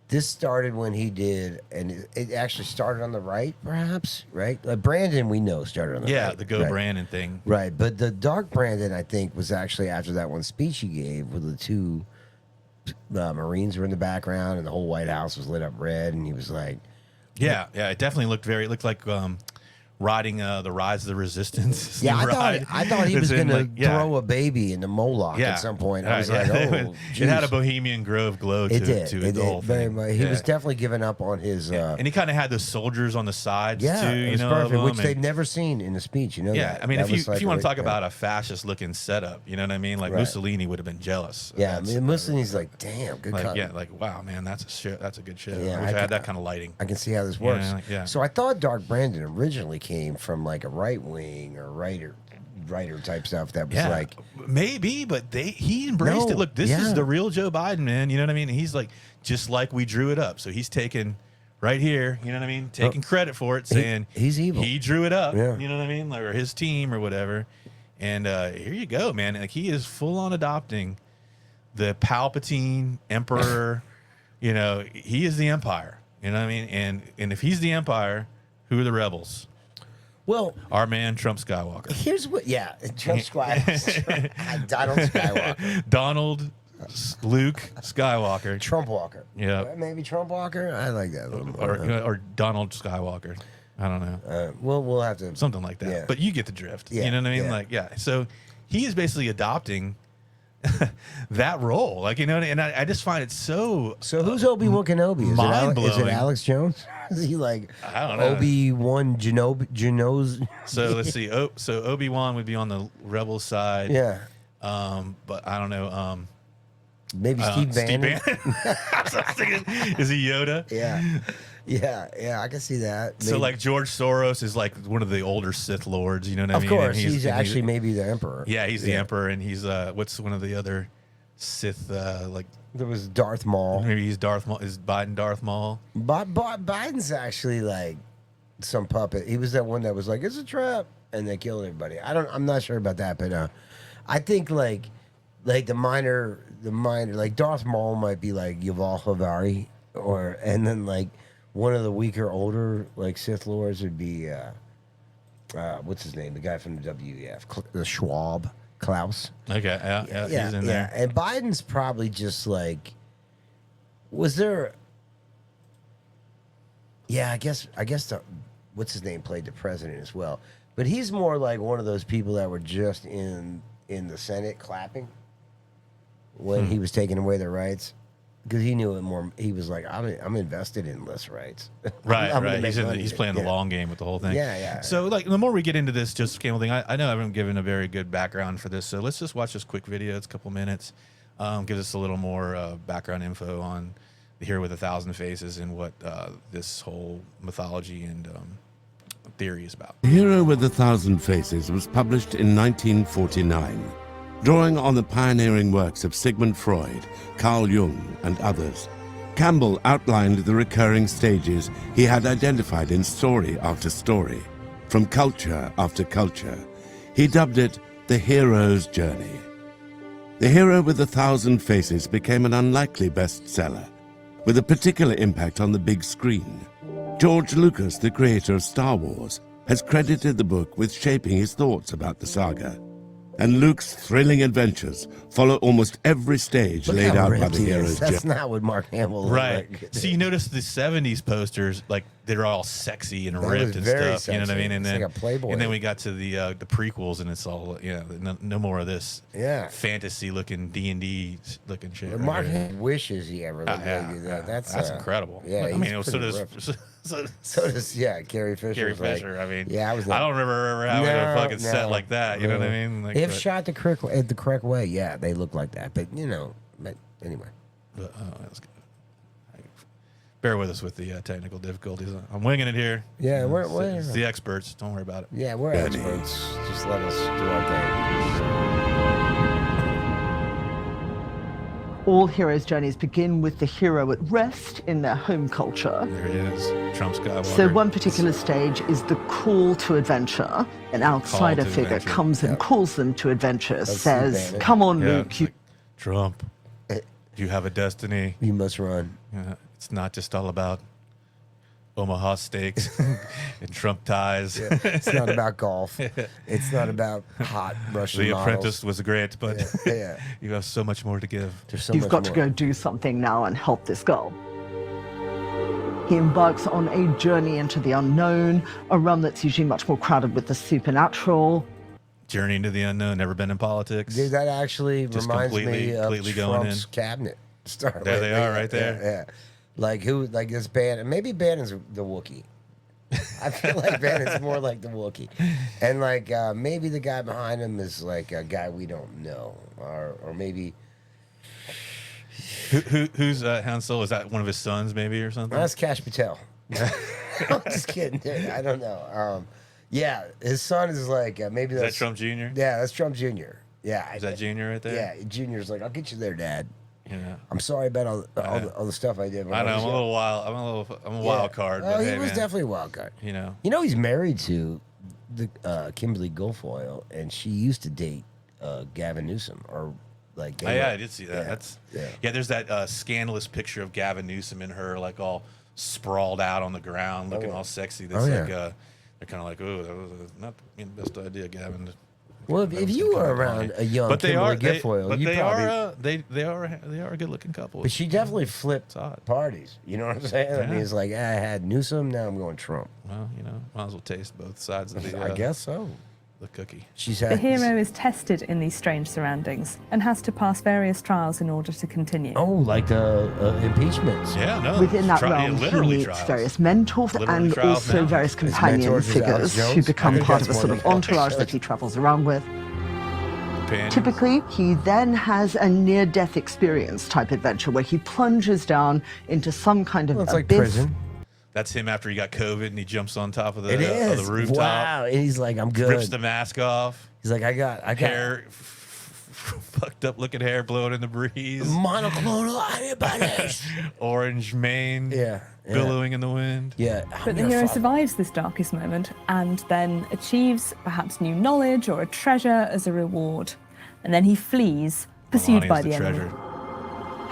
this started when he did, and it actually started on the right, perhaps, right? Like Brandon, we know, started on the right. Yeah, the Go right. Brandon thing. Right, but the Dark Brandon, I think, was actually after that one speech he gave where the two Marines were in the background and the whole White House was lit up red, and he was like... Yeah, it definitely looked like riding the Rise of the Resistance. Yeah, ride. I thought he It's was in, going to like, throw a baby into Moloch Yeah. at some point. I Right, was yeah. like, oh, It had a jeez. Bohemian Grove glow to It did. to It the whole did very thing. much. He Yeah. was definitely giving up on his. And he kind of had those soldiers on the sides Yeah, too. it You was know, perfect, of which them, they've and- never seen in a speech. You know. Yeah, that. I mean, That if was you like want to a- talk about a fascist looking setup, you know what I mean? Like Right. Mussolini would have been jealous. of Yeah, I that mean, stuff. Mussolini's like, damn, good Like cut. yeah, like wow, man, that's a shit. That's a good shit. Yeah, I wish I I had could- that kind of lighting. I can see how this works. Yeah. So I thought Dark Brandon originally came from like a right wing or writer type stuff that was Yeah, like maybe, but he embraced No, it. Look, this yeah. is the real Joe Biden, man. You know what I mean? He's like just like we drew it up. So he's taking right here. You know what I mean? Taking credit for it, saying he's evil. He drew it up. Yeah. You know what I mean? Like, or his team or whatever. And here you go, man. Like he is full on adopting the Palpatine Emperor. You know, he is the Empire. You know what I mean? And if he's the Empire, who are the rebels? well. Our man Trump Skywalker. Here's what, yeah, Trump Skywalker, Donald Skywalker, Donald Luke Skywalker. Trump Walker. Yeah. Maybe Trump Walker. I like that a little more. Or Donald Skywalker. I don't know. We'll have to Something like that. Yeah. But you get the drift. Yeah, You know what I mean? yeah. Like, yeah. So he is basically adopting that role. Like, you know, and I just find it so. So who's Obi-Wan Kenobi? Is it mind-blowing. Alex Jones? Is he like I don't know. Obi-Wan Geno's? So let's see. So Obi-Wan would be on the rebel side. Yeah. But I don't know. Maybe Steve Bannon. That's what I was thinking. Is he Yoda? Yeah, I can see that. So Maybe- like George Soros is like one of the older Sith lords, you know what I of mean? And course, he's and actually maybe the emperor. yeah, he's the emperor, and he's what's one of the other Sith like There was Darth Maul. maybe he's Darth Maul. Is Biden Darth Maul? Biden's actually like some puppet. He was that one that was like, "It's a trap," and they killed everybody. I'm not sure about that, but I think like the minor, like Darth Maul might be like Yuval Havari, and then like one of the weaker, older like Sith lords would be what's his name? The guy from the WEF, the Schwab, Klaus. Okay, yeah, he's in there. And Biden's probably just like, was there? Yeah, I guess what's his name played the president as well, but he's more like one of those people that were just in the Senate clapping when he was taking away their rights. Because he knew it more. He was like, I'm invested in less rights. Right, I'm gonna right. make money. He's playing the Yeah. long game with the whole thing. Yeah. So, like, the more we get into this just scandal thing, I know I haven't given a very good background for this. So let's just watch this quick video. It's a couple minutes. Gives us a little more background info on the Hero with 1,000 Faces and what this whole mythology and theory is about. The Hero with 1,000 Faces was published in 1949, drawing on the pioneering works of Sigmund Freud, Carl Jung, and others. Campbell outlined the recurring stages he had identified in story after story, from culture after culture. He dubbed it the hero's journey. The Hero with 1,000 Faces became an unlikely bestseller, with a particular impact on the big screen. George Lucas, the creator of Star Wars, has credited the book with shaping his thoughts about the saga. And Luke's thrilling adventures follow almost every stage Look laid how out by ripped the he is. hero's That's journey. not what Mark Hamill looked Right. like. So you notice the 70s posters, like they're all sexy and That was ripped and very stuff. You know what I sexy. mean? And It's then like a Playboy. And then we got to the prequels, and it's all no more of this fantasy looking D&D looking shit. But right Mark here. Hamill wishes he ever looked like that. That's incredible. Yeah, I mean, he's so pretty does ripped. so does Carrie Fisher. Carrie Fisher. I mean, yeah, I don't remember ever having a fucking set like that. You know what I mean? Like, if but- shot the correct way, yeah, they look like that. But but anyway. But, that's good. Bear with us with the technical difficulties. I'm winging it here. Yeah, we're it's the experts. Don't worry about it. Yeah, we're experts. Just let us do our thing. All heroes' journeys begin with the hero at rest in their home culture. There he is, Trump Skywalker. So one particular stage is the call to adventure. An outsider to figure adventure. comes and calls them to adventure, That's says, Bannon. come on, Yeah, Luke, it's like, Trump, you have a destiny. You must run. It's not just all about Omaha steaks and Trump ties. Yeah, it's not about golf. It's not about hot Russian The models. Apprentice was great, but Yeah. you have so much more to give. There's so you've much got more. to go do something now and help this girl. He embarks on a journey into the unknown, a realm that's usually much more crowded with the supernatural. Journey into the unknown. Never been in politics. Dude, that actually Just reminds me of completely going Trump's in. cabinet. Start There with. they are, right there. Yeah. Like this band, and maybe Bannon's the Wookiee. I feel like Bannon's more like the Wookiee, and like maybe the guy behind him is like a guy we don't know, or maybe Who's Han Solo? Is that one of his sons, maybe, or something? that's Kash Patel. I'm just kidding, dude. I don't know. Yeah, his son is like maybe Is that's that Trump Jr.? Yeah, that's Trump Jr. Yeah, Is that Junior right there? Yeah, Junior's like, I'll get you there, Dad. Yeah. I'm sorry about all the stuff I did. When I know. was I'm a young. little wild. I'm a wild card. Oh, But he hey, was man, definitely a wild card. You know. You know, he's married to the Kimberly Guilfoyle, and she used to date Gavin Newsom, or like. Oh, yeah, I did see that. Yeah, That's yeah. There's that scandalous picture of Gavin Newsom and her, like all sprawled out on the ground, looking all sexy. That's yeah. like they're kind of like, oh, that was not the best idea, Gavin. Well, if you were around a young Kimberly Guilfoyle, you probably. They are a good looking couple. But she definitely flipped parties. You know what I'm saying? I mean, it's like I had Newsom, now I'm going Trump. Well, you know, might as well taste both sides of the. I guess so. The cookie. The hero is tested in these strange surroundings and has to pass various trials in order to continue. Oh, like impeachments. Yeah, no. Within that realm, he meets various mentors and also various companion figures who become part of a sort of entourage that he travels around with. Typically, he then has a near-death experience type adventure where he plunges down into some kind of it's abyss. like prison. That's him after he got COVID and he jumps on top of the, It is. of the rooftop. Wow. And he's like, I'm good. Rips the mask off. He's like, I got hair, fucked up looking hair blowing in the breeze. Monoclonal antibodies. Orange mane. Yeah. Billowing in the wind. Yeah. But the hero survives this darkest moment and then achieves perhaps new knowledge or a treasure as a reward. And then he flees, pursued by the enemy.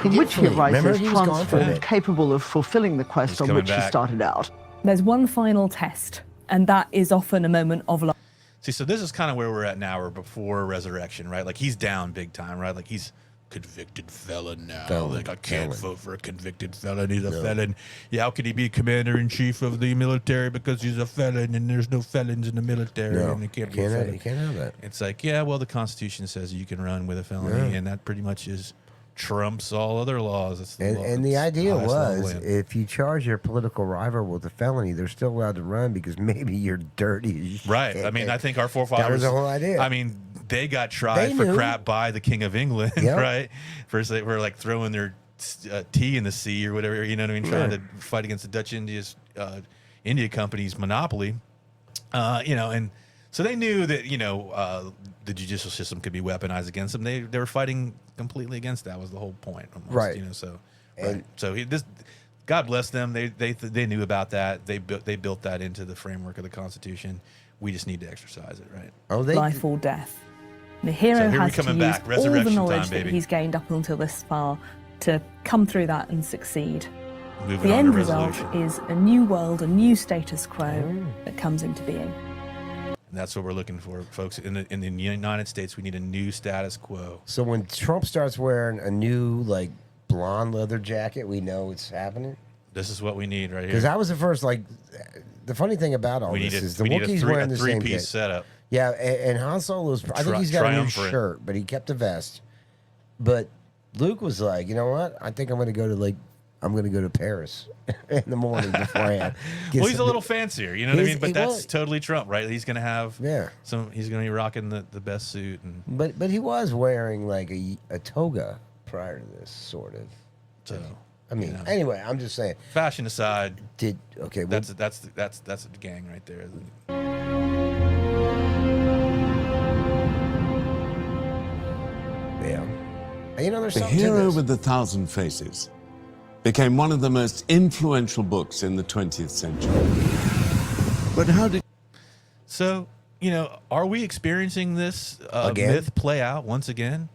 From which he arises he was gone for a transformed, bit. capable of fulfilling the quest on which he started out. There's one final test, and that is often a moment of life. See, so this is kind of where we're at now, or before resurrection, right? Like he's down big time, right? Like he's convicted felon now. Like I can't vote for a convicted felon. He's a felon. Yeah, how could he be commander in chief of the military because he's a felon and there's no felons in the military and he can't be a felon. You can't have that. It's like, yeah, well, the Constitution says you can run with a felony, and that pretty much trumps all other laws. It's the law. And the idea highest law of the was, land. if you charge your political rival with a felony, they're still allowed to run because maybe you're dirty as shit. Right. I mean, I think our forefathers. That was the whole idea. I mean, they got tried They for knew. crap by the King of England, Yep. right? First, they were like throwing their tea in the sea or whatever, you know what I mean? Trying to fight against the Dutch India Company's monopoly, you know, and so they knew that, you know, the judicial system could be weaponized against them. They were fighting completely against that was the whole point. Almost, Right. You know, so, And- So God bless them. They knew about that. They built that into the framework of the Constitution. We just need to exercise it, right? Oh, Life or death. The hero So here we has to coming use back. all the Resurrection knowledge time, that baby. he's gained up until this far to come through that and succeed. Moving The on to end result resolution. is a new world, a new status quo that comes into being. And that's what we're looking for, folks. In the United States, we need a new status quo. So when Trump starts wearing a new like blonde leather jacket, we know it's happening. This is what we need right here. Because that was the first like. The funny thing about all this is the Wookiee's wearing the same three-piece kit. setup. Yeah, and Han Solo's. I think he's got a new Triumvirate. shirt, but he kept the vest. But Luke was like, you know what? I think I'm going to go to Paris in the morning beforehand. Well, he's a little fancier, you know what I mean? But that's was. totally Trump, right? He's going to have he's going to be rocking the best suit. And But he was wearing like a toga prior to this, sort of. So I mean, anyway, I'm just saying. Fashion aside, well, that's the gang right there. Yeah. You know, there's The something to Hero this. with a Thousand Faces became one of the most influential books in the 20th century. But how did... So, you know, are we experiencing this Again? myth play out once again?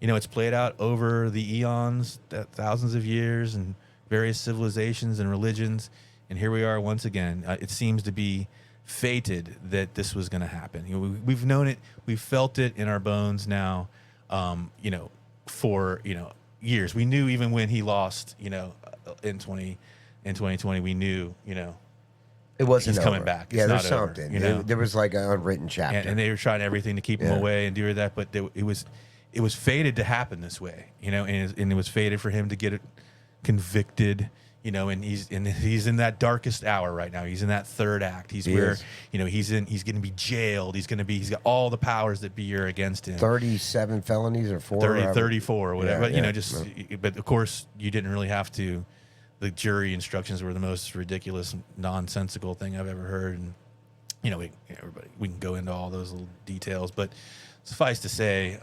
You know, it's played out over the eons, thousands of years, and various civilizations and religions. And here we are once again. It seems to be fated that this was going to happen. You know, we've known it. We've felt it in our bones now, you know, for, you know, years. We knew even when he lost, you know, in in 2020, we knew, it wasn't he's coming over. back. Yeah, It's there's not over, something. There was like an unwritten chapter. and they were trying everything to keep him away and do that, but it was fated to happen this way, and it was fated for him to get convicted, and he's in that darkest hour right now. He's in that third act. He's going to be jailed. He's got all the powers that be are against him. 37 felonies or 34 or whatever. Yeah, but but of course you didn't really have to. The jury instructions were the most ridiculous, nonsensical thing I've ever heard, and we can go into all those little details, but suffice to say,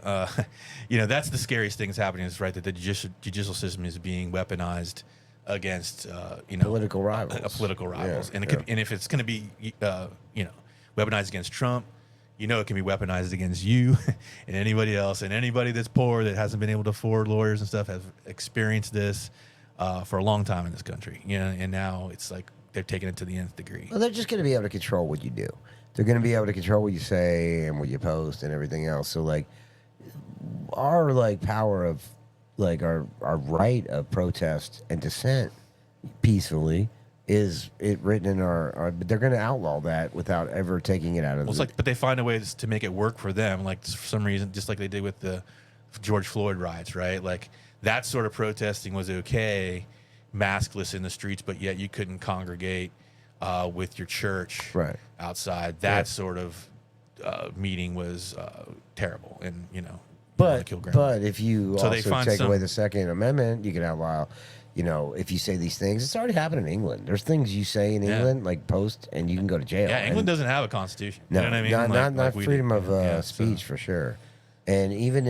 that's the scariest thing that's happening. Is right that the judicial system is being weaponized against political rivals. And and if it's going to be weaponized against Trump, it can be weaponized against you and anybody else, and anybody that's poor that hasn't been able to afford lawyers and stuff has experienced this for a long time in this country. And now it's like they're taking it to the nth degree. Well, they're just going to be able to control what you do. They're going to be able to control what you say and what you post and everything else. So our power of our right of protest and dissent peacefully is it written in our but they're going to outlaw that without ever taking it out of but they find a way to make it work for them, for some reason, just like they did with the George Floyd riots, right? That sort of protesting was okay, maskless in the streets, but yet you couldn't congregate with your church outside. That sort of meeting was terrible, and But if you take away the Second Amendment, you can outlaw. If you say these things, it's already happened in England. There's things you say in England, post, and you can go to jail. Yeah, England doesn't have a constitution. No, you know what I mean? not freedom of speech for sure. And even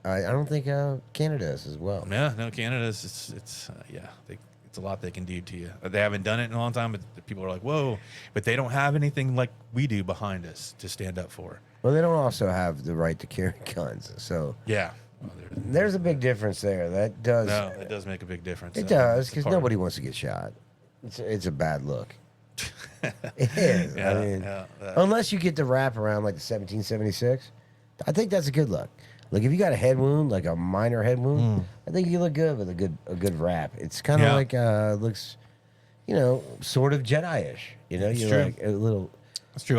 I don't think Canada is as well. Yeah, no, Canada's it's a lot they can do to you. They haven't done it in a long time, but people are like, whoa, but they don't have anything like we do behind us to stand up for. Well, they don't also have the right to carry guns, so yeah. Well, there's a big difference there. That does. No, it does make a big difference. It does, because nobody wants to get shot. It's a bad look. It is. Unless you get the wrap around like the 1776, I think that's a good look. Like if you got a head wound, like a minor head wound, I think you look good with a good wrap. It's kind of like looks, sort of Jedi-ish. You're true. like a little. That's true.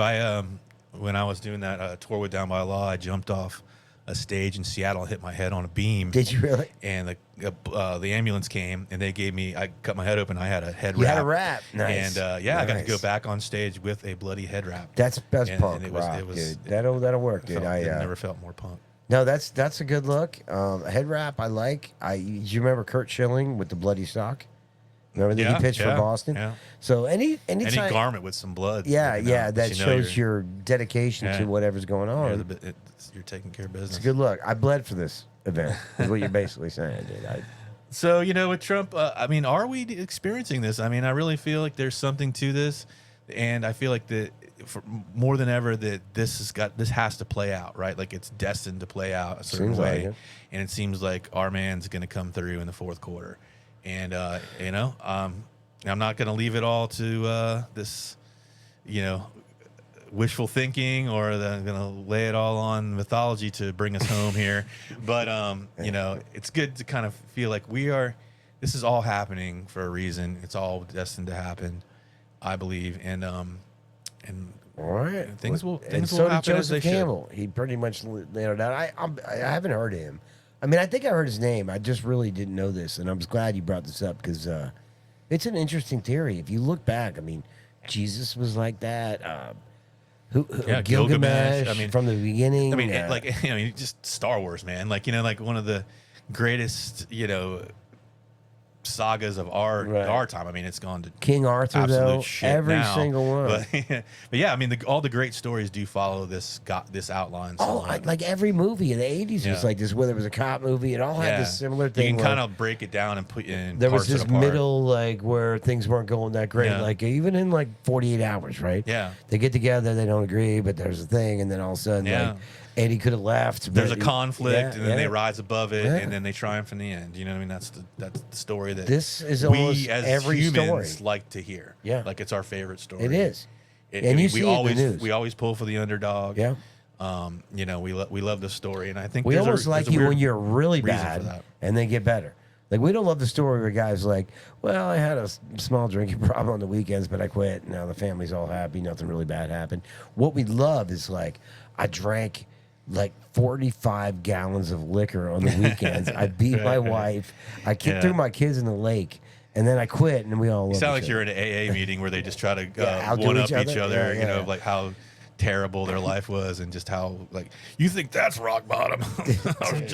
When I was doing that tour with Down by Law, I jumped off a stage in Seattle and hit my head on a beam. Did you really? And the ambulance came and they gave me. I cut my head open. I had a head wrap. You had a wrap. Nice. And nice. I got to go back on stage with a bloody head wrap. That's punk it rock, was, dude. That'll work, dude. I never felt more punk. No, that's a good look. A head wrap I like. Do you remember Kurt Schilling with the bloody sock? Remember that he pitched for Boston? Yeah. So any garment with some blood. That shows your dedication to whatever's going on. You're taking care of business. It's a good look. I bled for this event, is what you're basically saying, dude. So, with Trump, are we experiencing this? I really feel like there's something to this, and I feel like more than ever that this has to play out, right? Like it's destined to play out a certain way, and it seems like our man's going to come through in the fourth quarter. And I'm not going to leave it all to this, wishful thinking, or I'm going to lay it all on mythology to bring us home here. But it's good to kind of feel like this is all happening for a reason. It's all destined to happen, I believe. And all right, things will happen as they Campbell. He pretty much nailed it out. I haven't heard him. I think I heard his name. I just really didn't know this, and I was glad you brought this up because it's an interesting theory. If you look back, Jesus was like that. Gilgamesh. From the beginning. Just Star Wars, man. Like one of the greatest, sagas of our time. It's gone to King Arthur, though. Shit every now. single one. But yeah, all the great stories do follow this outline. So, like every movie in the 80s was like this. Whether it was a cop movie, it all had this similar thing. You can kind of break it down and put in. There was this middle, where things weren't going that great. Like even in 48 hours, right? Yeah. They get together, they don't agree, but there's a thing, and then all of a sudden, Eddie could have left. There's a conflict, and then they rise above it, and then they triumph in the end. You know what I mean? That's the story that this is almost we as every humans story. like to hear. Yeah, like it's our favorite story. It is, and you see we always in the news. we always pull for the underdog. Yeah, we love the story, and I think we there's almost like you when you're really bad, and they get better. Like, we don't love the story where guys like, well, I had a small drinking problem on the weekends, but I quit. Now the family's all happy. Nothing really bad happened. What we love is like, I drank like 45 gallons of liquor on the weekends. I beat my wife. I threw my kids in the lake. And then I quit, and we all. You sound like you're in an AA meeting where they just try to one up each other. You know, like how terrible their life was, and just how like you think that's rock bottom.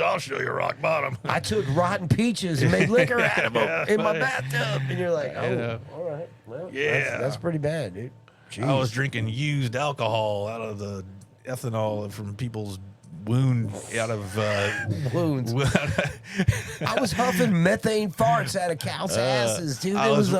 I'll show you rock bottom. I took rotten peaches and made liquor out of them in my bathtub, and you're like, oh, all right, well, that's pretty bad, dude. Jeez. I was drinking used alcohol out of the ethanol from people's wounds. I was huffing methane farts out of cows' asses, dude. I was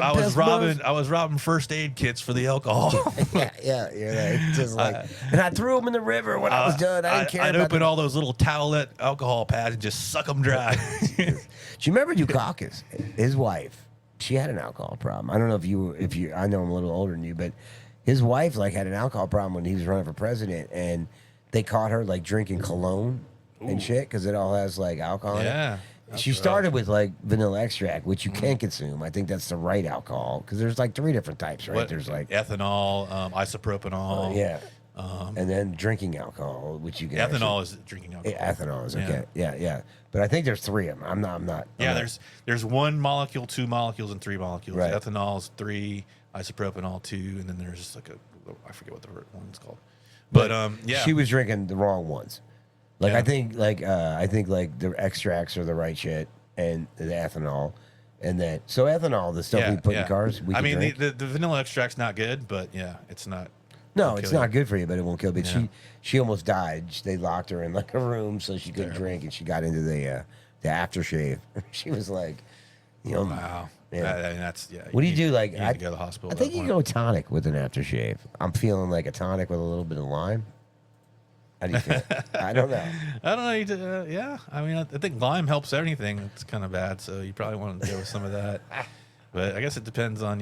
robbing first aid kits for the alcohol. yeah. You're like, just like, and I threw them in the river when I was done. I didn't care. I'd open all those little towelette alcohol pads and just suck them dry. Do you remember Dukakis? His wife, she had an alcohol problem. I don't know if you. I know I'm a little older than you, but his wife like had an alcohol problem when he was running for president, and they caught her like drinking cologne and shit because it all has like alcohol in it. She started with like vanilla extract, which you can consume. I think that's the right alcohol because there's like 3 different types, right? There's like ethanol, isopropanol, and then drinking alcohol, which you can. Ethanol is drinking alcohol. Ethanol is okay. Yeah. But I think there's 3 of them. I'm not. There's 1 molecule, 2 molecules, and 3 molecules. Right. Ethanol is 3, isopropanol 2, and then there's just like I forget what the one's called. But she was drinking the wrong ones. Like I think like the extracts are the right shit and the ethanol, and then so ethanol, the stuff we put in cars. I mean the vanilla extract's not good, but it's not. No, it's not good for you, but it won't kill you. But she almost died. They locked her in like a room so she couldn't drink, and she got into the aftershave. She was like, wow. Yeah. That's What do you do? Like, you need to go to the hospital. I think you go tonic with an aftershave. I'm feeling like a tonic with a little bit of lime. How do you feel? I don't know. I don't know. I mean, I think lime helps anything. It's kind of bad, so you probably want to go with some of that. But I guess it depends on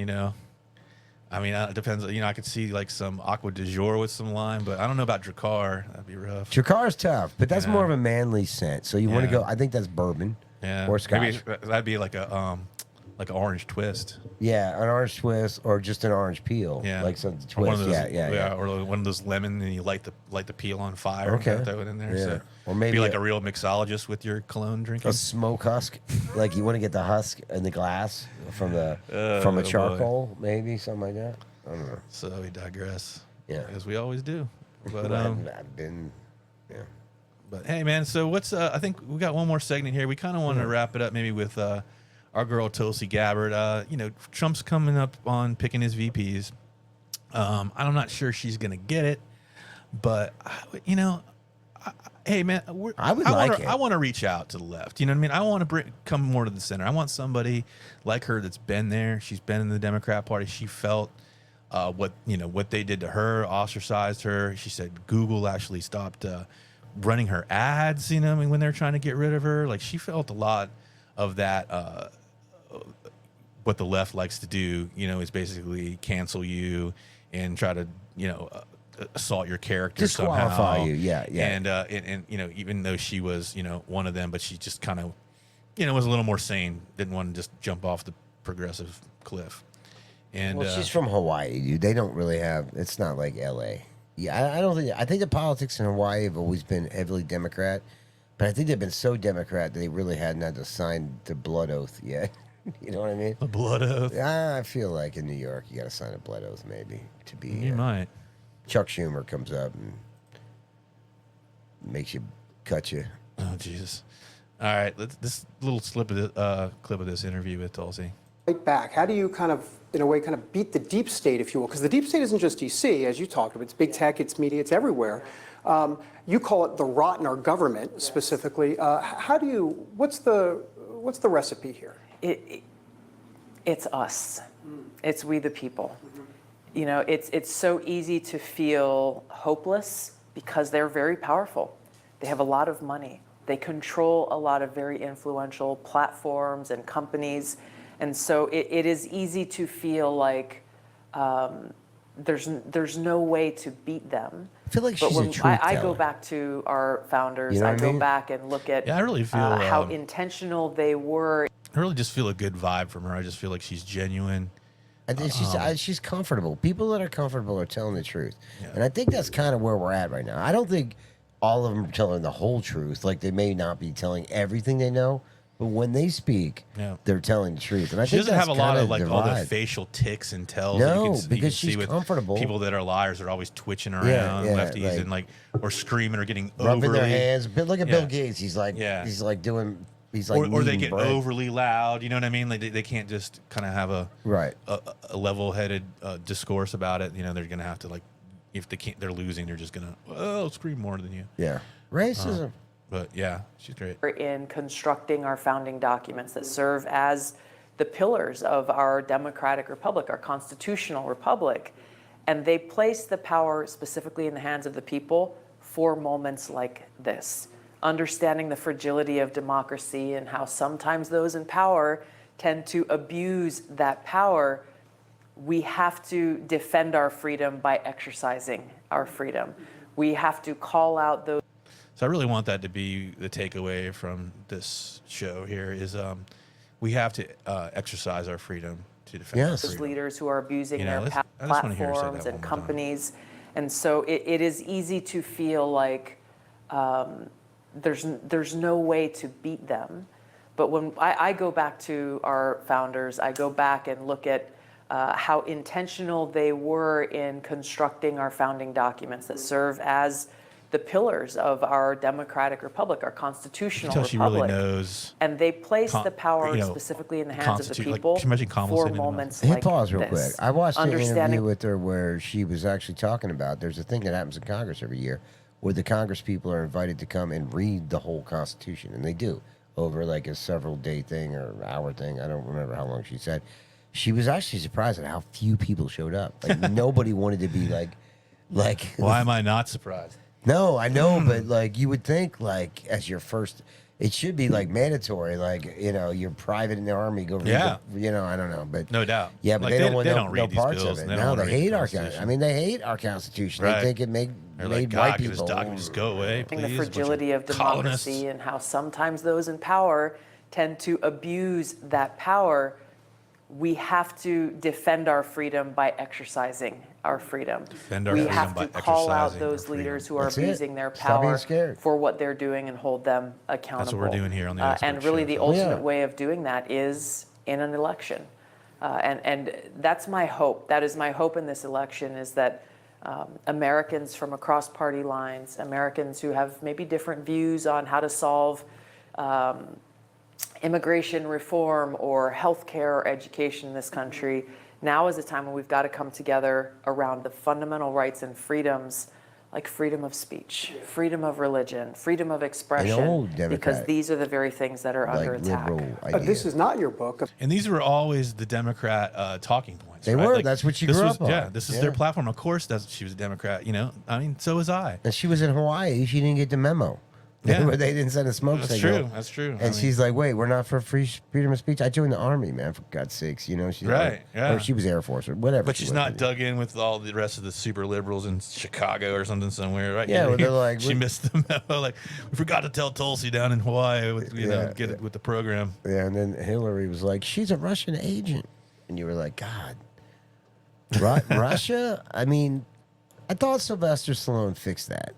I mean, it depends. I could see like some Aqua du Jour with some lime, but I don't know about Drakkar. That'd be rough. Drakkar is tough, but that's more of a manly scent. So you want to go? I think that's bourbon. Or Scotch. Maybe that'd be like an orange twist. Yeah, an orange twist or just an orange peel. Yeah, like some twist. Or one of those, yeah. Or one of those lemon, and you light the peel on fire. Okay. And throw it in there. Yeah. So or maybe be like a real mixologist with your cologne drinking. A smoke husk, like you want to get the husk in the glass from a charcoal, maybe something like that. I don't know. So we digress. Yeah, as we always do. But I've been. But hey, man. So what's? I think we got one more segment here. We kind of want to wrap it up, maybe with our girl Tulsi Gabbard. Trump's coming up on picking his VPs. I'm not sure she's gonna get it, but hey, man, I want to reach out to the left. You know what I mean? I want to come more to the center. I want somebody like her that's been there. She's been in the Democrat Party. She felt what they did to her, ostracized her. She said Google actually stopped running her ads. When they're trying to get rid of her, like she felt a lot of that. What the left likes to do, is basically cancel you and try to, assault your character, disqualify somehow. you. Yeah. And even though she was, one of them, but she just kind of, was a little more sane. Didn't want to just jump off the progressive cliff. And she's from Hawaii, dude. They don't really have. It's not like L.A. Yeah, I don't think. I think the politics in Hawaii have always been heavily Democrat, but I think they've been so Democrat that they really hadn't had to sign the blood oath yet. You know what I mean? A blood oath. I feel like in New York, you got to sign a blood oath, maybe to be. You might. Chuck Schumer comes up and makes you cut you. Oh Jesus! All right, this little clip of this interview with Tulsi. Right back. How do you kind of beat the deep state, if you will? Because the deep state isn't just D.C., as you talked about. It's big tech, it's media, it's everywhere. You call it the rot in our government specifically. What's the recipe here? It's us. It's we the people. It's so easy to feel hopeless because they're very powerful. They have a lot of money. They control a lot of very influential platforms and companies. And so it is easy to feel like there's no way to beat them. I feel like But she's a when truth I go teller. back to our founders, You know I what I go mean? back and look at Yeah, I really feel how intentional they were. I really just feel a good vibe from her. I just feel like she's genuine. I think she's comfortable. People that are comfortable are telling the truth, and I think that's kind of where we're at right now. I don't think all of them are telling the whole truth. Like they may not be telling everything they know, but when they speak, they're telling the truth. And I She think doesn't have a lot of kinda like all the divide. facial ticks and tells. No, that you can because see she's with comfortable. People that are liars are always twitching around, lefties, and like or screaming or getting rubbing overly, their hands. But look at Bill Gates. He's like doing. He's like or they kneading get bread. overly loud. You know what I mean? Like they can't just kind of have a level-headed discourse about it. You know, they're gonna have to like if they can't, they're losing. They're just gonna scream more than you. Yeah, racism. But yeah, she's great. In constructing our founding documents that serve as the pillars of our democratic republic, our constitutional republic. And they place the power specifically in the hands of the people for moments like this. Understanding the fragility of democracy and how sometimes those in power tend to abuse that power. We have to defend our freedom by exercising our freedom. We have to call out those. So I really want that to be the takeaway from this show here is we have to exercise our freedom to defend our Those freedom. leaders who are abusing their I just wanna hear her say that platforms one and more time. companies. And so it is easy to feel like there's no way to beat them. But when I go back to our founders, I go back and look at how intentional they were in constructing our founding documents that serve as the pillars of our democratic republic, our constitutional You can tell she republic. really knows And they place the power specifically in the hands of the people Like, imagine Kamala for saying it in the moments Hit like pause real this. quick. I watched an interview Understanding with her where she was actually talking about there's a thing that happens in Congress every year where the Congress people are invited to come and read the whole Constitution, and they do over like a several day thing or hour thing. I don't remember how long she said. She was actually surprised at how few people showed up. Like nobody wanted to be like. Why am I not surprised? No, I know, but like you would think, like as your first, it should be like mandatory, like you're private in the army, go read. Yeah. I don't know, but No doubt. Yeah, but Like, they don't want they no, don't read no these parts bills, of it. and they don't No, wanna they read hate the our Constitution. I mean, they hate our Constitution. Right. They think it made They're like, God, white can this people. document just go away, please? the fragility of colonists. democracy and how sometimes those in power tend to abuse that power. We have to defend our freedom by exercising our freedom. Defend our we freedom have by to call out exercising those our freedom. leaders who are That's it. abusing their Stop being power scared. for what they're doing and hold them accountable. we're doing here on the Expert And really, Show. the ultimate way of doing that is in an election. And that's my hope. That is my hope in this election is that Americans from across party lines, Americans who have maybe different views on how to solve immigration reform or healthcare or education in this country, now is a time when we've got to come together around the fundamental rights and freedoms like freedom of speech, freedom of religion, freedom of expression, because these are the very things that are under attack. But this is not your book. And these were always the Democrat talking points. They right? were. Like, That's what she this grew was, up on. Yeah, this is their platform. Of course, she was a Democrat. I mean, so was I. And she was in Hawaii. She didn't get the memo. Yeah. They didn't send a smoke That's signal. true. That's true. And she's like, "Wait, we're not for freedom of speech. I joined the army, man. For God's sakes, she's Right, like, yeah. Or she was Air Force or whatever. But she she's was. not dug in with all the rest of the super liberals in Chicago or something somewhere, right? Yeah, where they're like, she missed the memo. Like, we forgot to tell Tulsi down in Hawaii, get it with the program. Yeah, and then Hillary was like, "She's a Russian agent," and you were like, "God, Russia." I mean, I thought Sylvester Stallone fixed that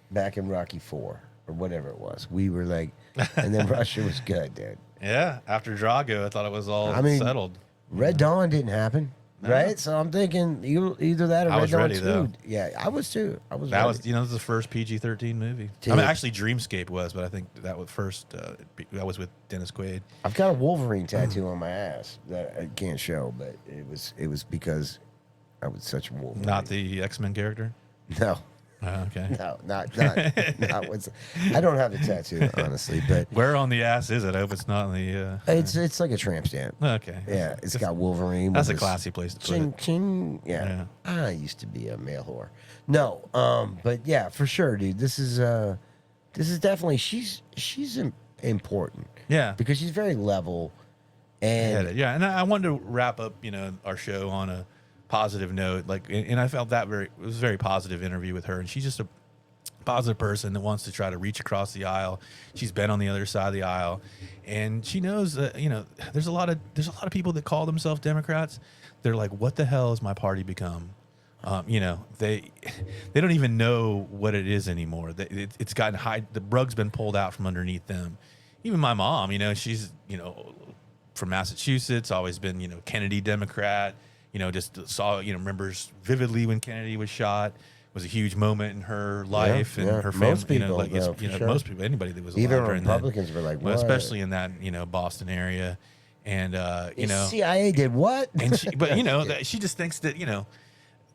back in Rocky IV or whatever it was. We were like, and then Russia was good, dude. Yeah, after Drago, I thought it was all settled. Red Dawn didn't happen, right? So I'm thinking either that or I Red was Dawn ready, 2. though. Yeah, I was too. That This was the first PG-13 movie. Dude. I mean, actually, Dreamscape was, but I think that was first. That was with Dennis Quaid. I've got a Wolverine tattoo on my ass that I can't show, but it was because I was such a Wolverine. Not the X-Men character. No. Okay. No, not what's. I don't have the tattoo, honestly, but where on the ass is it? I hope it's not on the. It's like a tramp stamp. Okay. Yeah, it's got Wolverine. That's with a classy place to put ching, it. Ching. Yeah. I used to be a male whore. No, but yeah, for sure, dude. This is definitely she's important. Yeah. Because she's very level, and Yeah, and I wanted to wrap up, our show on a positive note. Like, and I felt that it was a very positive interview with her, and she's just a positive person that wants to try to reach across the aisle. She's been on the other side of the aisle, and she knows that, you know, there's a lot of people that call themselves Democrats. They're like, what the hell has my party become? You know, they don't even know what it is anymore. It's gotten high. The rug's been pulled out from underneath them. Even my mom, you know, she's, you know, from Massachusetts, always been, you know, Kennedy Democrat. You know, just saw, you know, remembers vividly when Kennedy was shot. It was a huge moment in her life and her family. Most people, you know, like though, you know, sure. most people, anybody that was alive Even during Republicans that, were like, well, what? especially in that, you know, Boston area. And you know, CIA did what? And but you know, that she just thinks that, you know,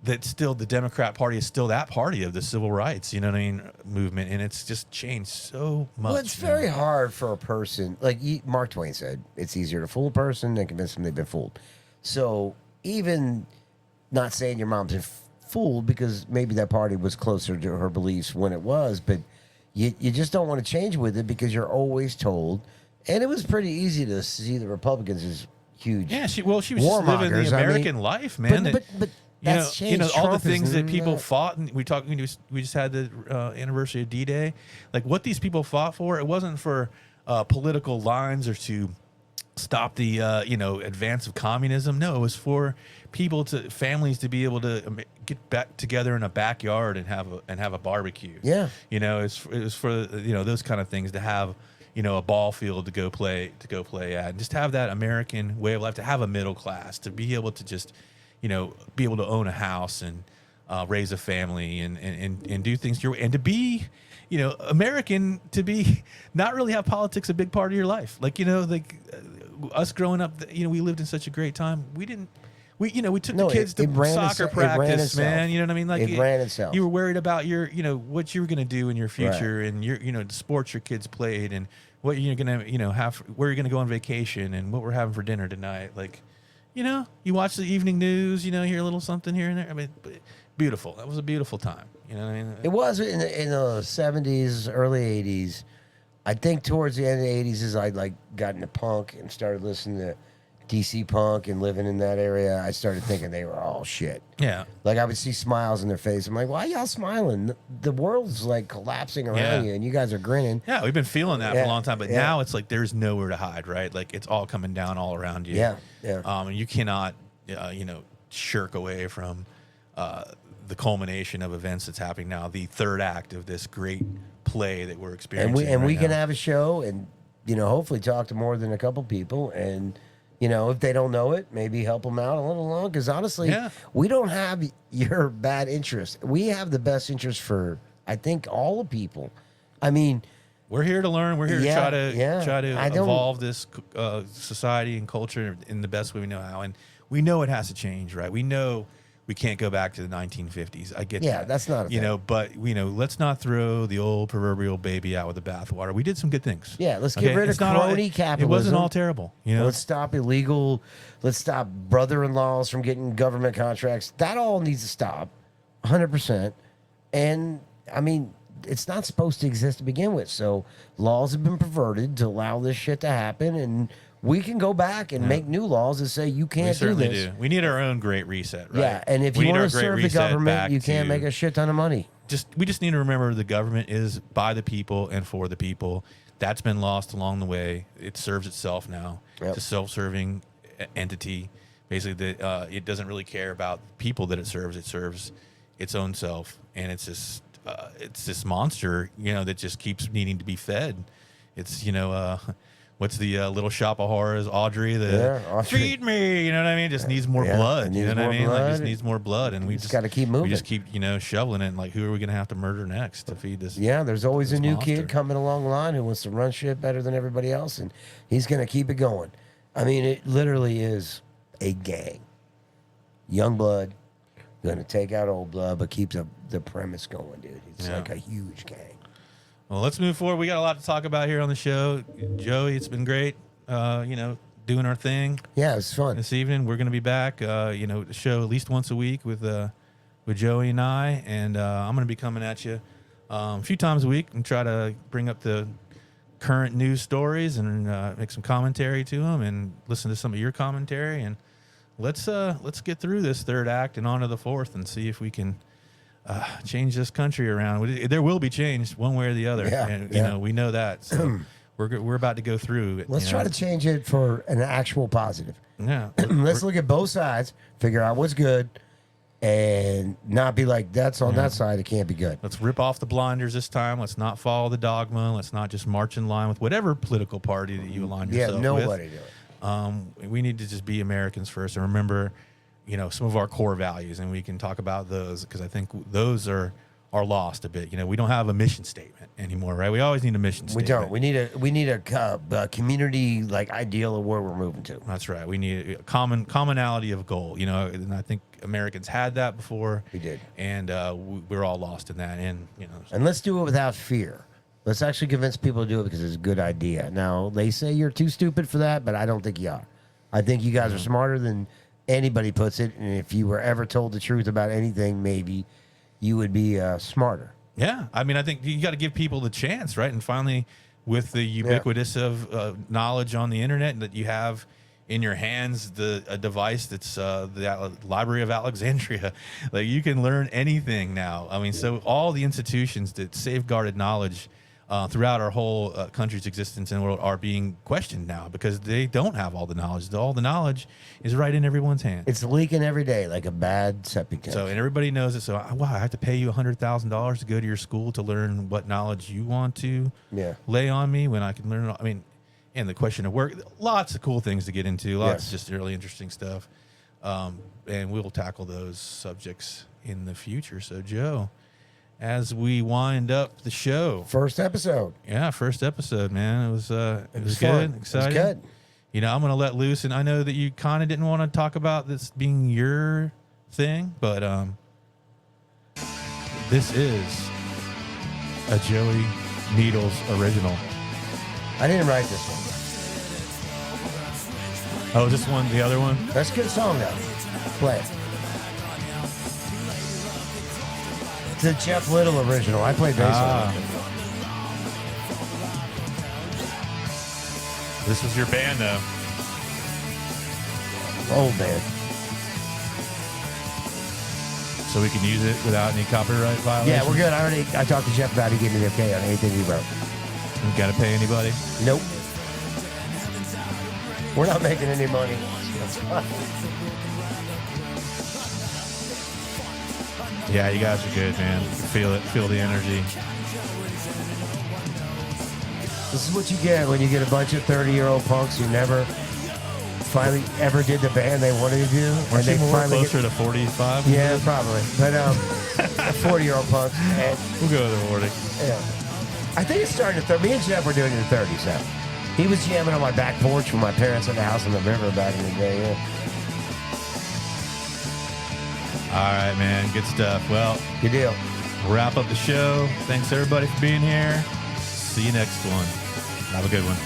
that still the Democrat Party is still that party of the civil rights, you know what I mean, movement, and it's just changed so much. Well, it's very hard for a person, like Mark Twain said, it's easier to fool a person than convince them they've been fooled. So even not saying your mom's been fooled, because maybe that party was closer to her beliefs when it was, but you just don't want to change with it because you're always told, and it was pretty easy to see the Republicans as huge. Yeah, she was just living the American life, man. But that's changed. You know, all the Trump things is that people not- fought, and we just had the anniversary of D-Day. Like, what these people fought for, it wasn't for political lines or to stop the you know, advance of communism. No, it was for families to be able to get back together in a backyard and have a barbecue. Yeah, you know, it was for, you know, those kind of things, to have, you know, a ball field to go play at, and just have that American way of life, to have a middle class, to be able to just, you know, be able to own a house and raise a family and do things your way, and to be, you know, American, to be not really have politics a big part of your life. Like, you know, like us growing up, you know, we lived in such a great time. We took the kids to soccer practice, man. You know what I mean? Like, it ran itself. You were worried about your, you know, what you were going to do in your future, and your, you know, the sports your kids played, and what you're going to, you know, have, where you're going to go on vacation, and what we're having for dinner tonight. Like, you know, you watch the evening news, you know, hear a little something here and there. I mean, beautiful. That was a beautiful time. You know what I mean? It was in the 70s, early 80s. I think towards the end of the 80s, as I like got into punk and started listening to DC punk and living in that area, I started thinking they were all shit. Yeah. Like, I would see smiles in their face. I'm like, why y'all smiling? The world's like collapsing around you, and you guys are grinning. Yeah, we've been feeling that for a long time, but yeah. now it's like there's nowhere to hide, right? Like, it's all coming down all around you. Yeah. And you cannot, you know, shirk away from the culmination of events that's happening now, the third act of this great play that we're experiencing. And we right can now. have a show and, you know, hopefully talk to more than a couple people, and, you know, if they don't know it, maybe help them out a little long. Because honestly, we don't have your bad interest. We have the best interest for, I think, all the people. I mean, we're here to learn. We're here to try to I don't- evolve this society and culture in the best way we know how. And we know it has to change, right? We know we can't go back to the 1950s. I get that. Yeah, that's not a you thing. know, but, you know, let's not throw the old proverbial baby out with the bathwater. We did some good things. Yeah, let's get rid of It's not all- crony capitalism. It wasn't all terrible. You know, Let's stop illegal. Let's stop brother-in-laws from getting government contracts. That all needs to stop, 100%. And I mean, it's not supposed to exist to begin with. So laws have been perverted to allow this shit to happen, and we can go back and make new laws that say you can't we do certainly this. do. We need our own great reset, right? Yeah, and if We you need want our to great serve the reset government, back you can't to- make a shit ton of money. We just need to remember the government is by the people and for the people. That's been lost along the way. It serves itself now. Yep. It's a self-serving entity. Basically, it doesn't really care about the people that it serves. It serves its own self, and it's this monster, you know, that just keeps needing to be fed. It's, you know, what's the Little Shop of Horrors, Audrey? Audrey. Feed me, you know what I mean? Just needs more Yeah, blood. it You know needs what I more mean? Like, blood. just needs more blood, and we just gotta keep moving. We just keep, you know, shoveling it. And like, who are we going to have to murder next to feed this? Yeah, there's always a this new monster? kid coming along the line who wants to run shit better than everybody else, and he's going to keep it going. I mean, it literally is a gang. Young blood going to take out old blood, but keep the premise going, dude. It's like a huge gang. Well, let's move forward. We got a lot to talk about here on the show. Joey, it's been great, you know, doing our thing. Yeah, it was fun. This evening, we're going to be back, you know, the show at least once a week with Joey and I, and I'm going to be coming at you a few times a week and try to bring up the current news stories and make some commentary to them and listen to some of your commentary and let's get through this third act and on to the fourth and see if we can change this country around. There will be change one way or the other, and you know we know that. So we're about to go through. Let's try to change it for an actual positive. Yeah. Let's look at both sides, figure out what's good, and not be like, that's on that side, it can't be good. Let's rip off the blinders this time. Let's not follow the dogma. Let's not just march in line with whatever political party that you align yourself with. Yeah, nobody do it. We need to just be Americans first and remember, you know, some of our core values, and we can talk about those because I think those are lost a bit. You know, we don't have a mission statement anymore, right? We always need a mission statement. We don't. We need a community like ideal of where we're moving to. That's right. We need a commonality of goal. You know, and I think Americans had that before. We did, and we're all lost in that. And you know, and let's do it without fear. Let's actually convince people to do it because it's a good idea. Now they say you're too stupid for that, but I don't think you are. I think you guys are smarter than anybody puts it. And if you were ever told the truth about anything, maybe you would be smarter. Yeah. I mean, I think you got to give people the chance, right? And finally, with the ubiquitous of knowledge on the internet that you have in your hands, a device that's the Library of Alexandria, like you can learn anything now. I mean, so all the institutions that safeguarded knowledge throughout our whole country's existence in the world are being questioned now because they don't have all the knowledge. All the knowledge is right in everyone's hand. It's leaking every day like a bad septic tank. So, and everybody knows it. So, wow, I have to pay you $100,000 to go to your school to learn what knowledge you want to lay on me when I can learn. I mean, and the question of work, lots of cool things to get into, lots of just really interesting stuff. And we'll tackle those subjects in the future. So, Joe, as we wind up the show, first episode, man, it was good, fun. Exciting. It was good. You know, I'm going to let loose, and I know that you kind of didn't want to talk about this being your thing, but this is a Joey Needles original. I didn't write this one. Oh, this one, the other one? That's a good song, though. Play it. It's a Jeff Little original. I played bass on it. This was your band, though. Old band. So we can use it without any copyright violations? Yeah, we're good. I talked to Jeff about it. He gave me the okay on anything he wrote. You got to pay anybody? Nope. We're not making any money. Yeah, you guys are good, man. Feel it. Feel the energy. This is what you get when you get a bunch of 30-year-old punks who never finally ever did the band they wanted to do. Weren't you more closer to 45? Yeah, probably. But 40-year-old punks. We'll go with the 40. Yeah. I think it's starting to me and Jeff were doing it in the 30s now. He was jamming on my back porch with my parents at the house on the river back in the day. Yeah. All right, man. Good stuff. Well, good deal. Wrap up the show. Thanks, everybody, for being here. See you next one. Have a good one.